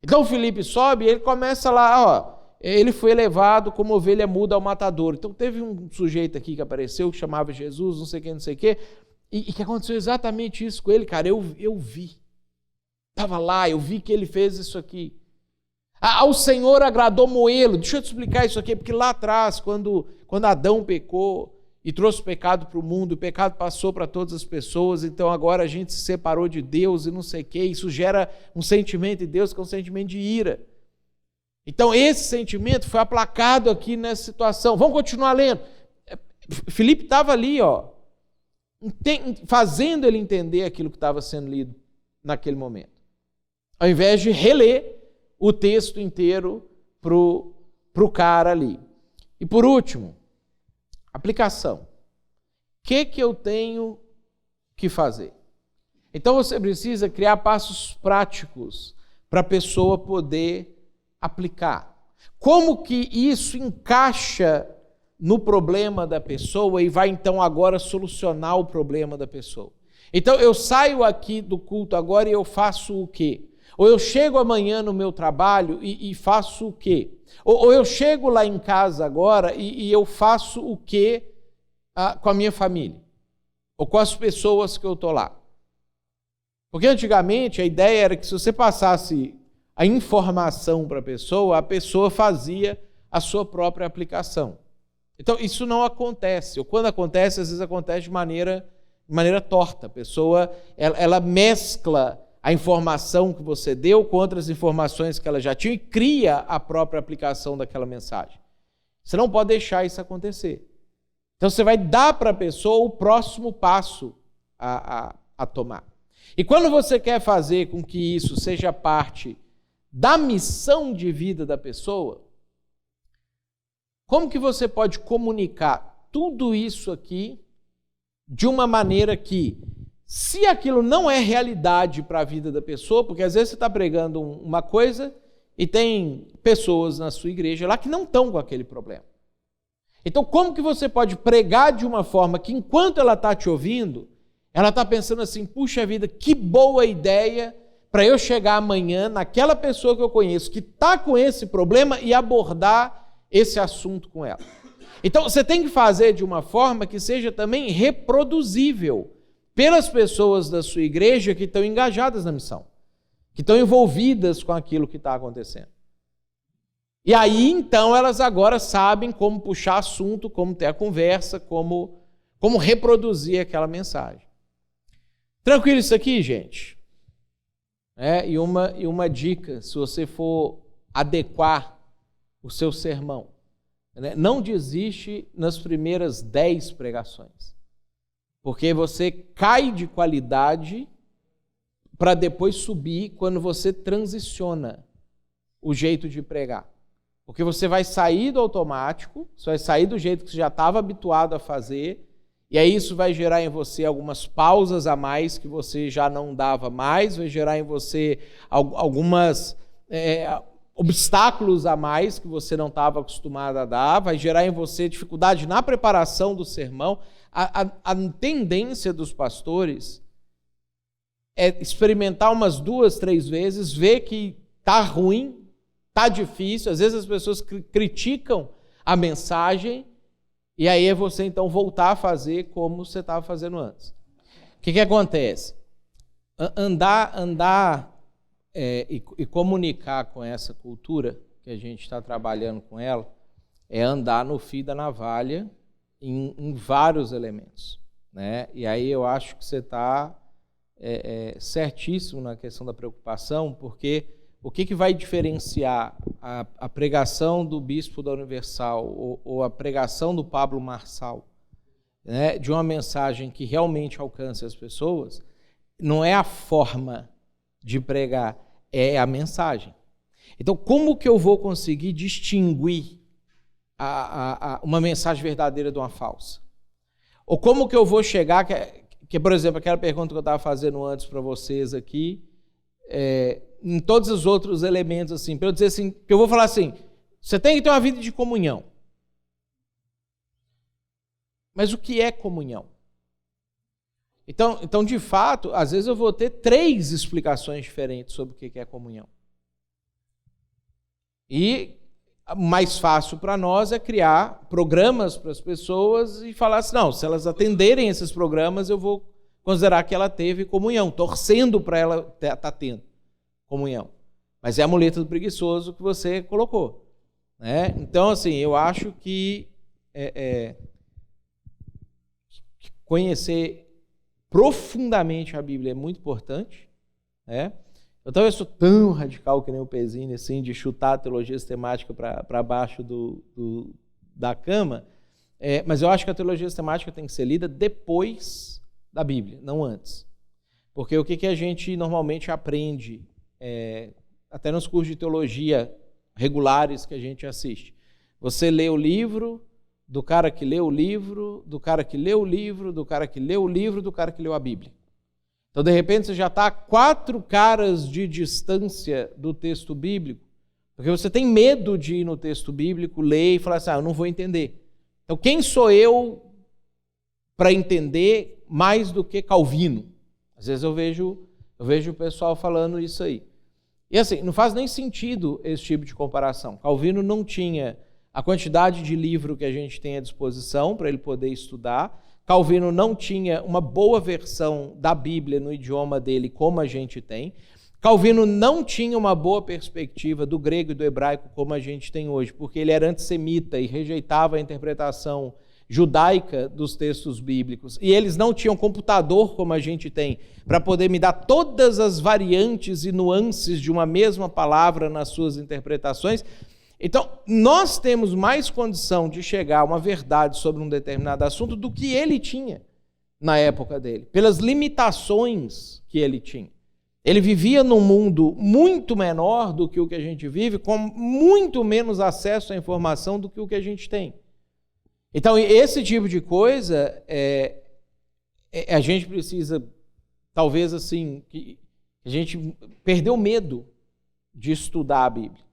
Então o Filipe sobe e ele começa lá, ele foi levado como ovelha muda ao matador. Então teve um sujeito aqui que apareceu, que chamava Jesus, não sei o quê. E que aconteceu exatamente isso com ele, cara. Eu vi. Estava lá, eu vi que ele fez isso aqui. Ao Senhor agradou moê-lo. Deixa eu te explicar isso aqui, porque lá atrás, quando Adão pecou e trouxe o pecado para o mundo, o pecado passou para todas as pessoas, então agora a gente se separou de Deus e não sei o quê, isso gera um sentimento em Deus que é um sentimento de ira. Então esse sentimento foi aplacado aqui nessa situação. Vamos continuar lendo. Filipe estava ali, fazendo ele entender aquilo que estava sendo lido naquele momento. Ao invés de reler o texto inteiro para o cara ali. E por último, aplicação. O que eu tenho que fazer? Então você precisa criar passos práticos para a pessoa poder aplicar. Como que isso encaixa no problema da pessoa e vai então agora solucionar o problema da pessoa? Então eu saio aqui do culto agora e eu faço o quê? Ou eu chego amanhã no meu trabalho e faço o quê? Ou eu chego lá em casa agora e eu faço o quê com a minha família? Ou com as pessoas que eu estou lá? Porque antigamente a ideia era que se você passasse a informação para a pessoa fazia a sua própria aplicação. Então isso não acontece. Ou quando acontece, às vezes acontece de maneira torta. A pessoa ela mescla a informação que você deu com outras informações que ela já tinha e cria a própria aplicação daquela mensagem. Você não pode deixar isso acontecer. Então você vai dar para a pessoa o próximo passo a tomar. E quando você quer fazer com que isso seja parte da missão de vida da pessoa, como que você pode comunicar tudo isso aqui de uma maneira que, se aquilo não é realidade para a vida da pessoa, porque às vezes você está pregando uma coisa e tem pessoas na sua igreja lá que não estão com aquele problema. Então, como que você pode pregar de uma forma que, enquanto ela está te ouvindo, ela está pensando assim, puxa vida, que boa ideia para eu chegar amanhã naquela pessoa que eu conheço que está com esse problema e abordar esse assunto com ela. Então, você tem que fazer de uma forma que seja também reproduzível pelas pessoas da sua igreja que estão engajadas na missão, que estão envolvidas com aquilo que está acontecendo. E aí, então, elas agora sabem como puxar assunto, como ter a conversa, como reproduzir aquela mensagem. Tranquilo isso aqui, gente? E uma dica, se você for adequar o seu sermão, não desiste nas primeiras 10 pregações. Porque você cai de qualidade para depois subir quando você transiciona o jeito de pregar. Porque você vai sair do automático, você vai sair do jeito que você já estava habituado a fazer, e aí isso vai gerar em você algumas pausas a mais que você já não dava mais, vai gerar em você algumas obstáculos a mais que você não estava acostumado a dar, vai gerar em você dificuldade na preparação do sermão. A tendência dos pastores é experimentar umas 2, 3 vezes, ver que está ruim, está difícil, às vezes as pessoas criticam a mensagem, e aí é você então voltar a fazer como você estava fazendo antes. O que acontece? Andar e comunicar com essa cultura que a gente está trabalhando com ela é andar no fio da navalha em vários elementos, né? E aí eu acho que você está certíssimo na questão da preocupação, porque o que vai diferenciar a pregação do bispo da Universal ou a pregação do Pablo Marçal, né, de uma mensagem que realmente alcance as pessoas, não é a forma de pregar, é a mensagem. Então, como que eu vou conseguir distinguir uma mensagem verdadeira de uma falsa? Ou como que eu vou chegar, que por exemplo, aquela pergunta que eu estava fazendo antes para vocês aqui, em todos os outros elementos, assim, para eu dizer assim, que eu vou falar assim, você tem que ter uma vida de comunhão. Mas o que é comunhão? Então, de fato, às vezes eu vou ter 3 explicações diferentes sobre o que é comunhão. E mais fácil para nós é criar programas para as pessoas e falar assim, não, se elas atenderem esses programas, eu vou considerar que ela teve comunhão, torcendo para ela estar tendo comunhão. Mas é a muleta do preguiçoso que você colocou, né? Então, assim, eu acho que conhecer profundamente a Bíblia é muito importante, né? Eu talvez sou tão radical que nem o Pezzini, assim, de chutar a teologia sistemática para baixo da cama, mas eu acho que a teologia sistemática tem que ser lida depois da Bíblia, não antes. Porque o que a gente normalmente aprende, até nos cursos de teologia regulares que a gente assiste? Você lê o livro do cara que leu o livro, do cara que leu o livro, do cara que leu o livro, do cara que leu a Bíblia. Então, de repente, você já está a 4 caras de distância do texto bíblico, porque você tem medo de ir no texto bíblico, ler e falar assim, eu não vou entender. Então, quem sou eu para entender mais do que Calvino? Às vezes eu vejo o pessoal falando isso aí. E assim, não faz nem sentido esse tipo de comparação. Calvino não tinha a quantidade de livro que a gente tem à disposição para ele poder estudar. Calvino não tinha uma boa versão da Bíblia no idioma dele como a gente tem. Calvino não tinha uma boa perspectiva do grego e do hebraico como a gente tem hoje, porque ele era antissemita e rejeitava a interpretação judaica dos textos bíblicos. E eles não tinham computador como a gente tem, para poder me dar todas as variantes e nuances de uma mesma palavra nas suas interpretações. Então, nós temos mais condição de chegar a uma verdade sobre um determinado assunto do que ele tinha na época dele, pelas limitações que ele tinha. Ele vivia num mundo muito menor do que o que a gente vive, com muito menos acesso à informação do que o que a gente tem. Então, esse tipo de coisa, a gente precisa, talvez assim, que a gente perdeu medo de estudar a Bíblia.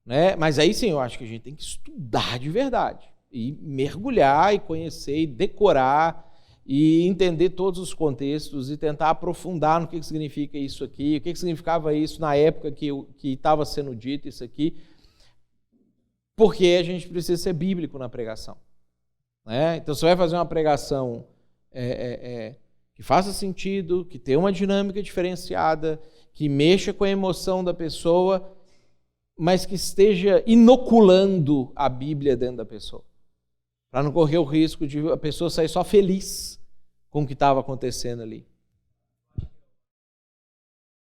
Né? Mas aí sim, eu acho que a gente tem que estudar de verdade, e mergulhar, e conhecer, e decorar, e entender todos os contextos, e tentar aprofundar no que significa isso aqui, o que significava isso na época que estava sendo dito isso aqui, porque a gente precisa ser bíblico na pregação. Né? Então, você vai fazer uma pregação que faça sentido, que tenha uma dinâmica diferenciada, que mexa com a emoção da pessoa, mas que esteja inoculando a Bíblia dentro da pessoa, para não correr o risco de a pessoa sair só feliz com o que estava acontecendo ali.